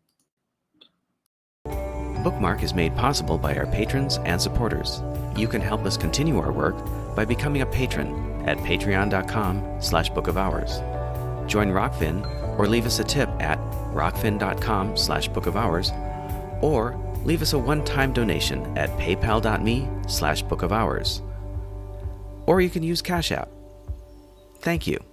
Bookmark is made possible by our patrons and supporters. You can help us continue our work by becoming a patron at patreon.com/bookofhours. Join Rockfin or leave us a tip at rockfin.com/bookofhours, or leave us a one-time donation at paypal.me/bookofhours. Or you can use Cash App. Thank you.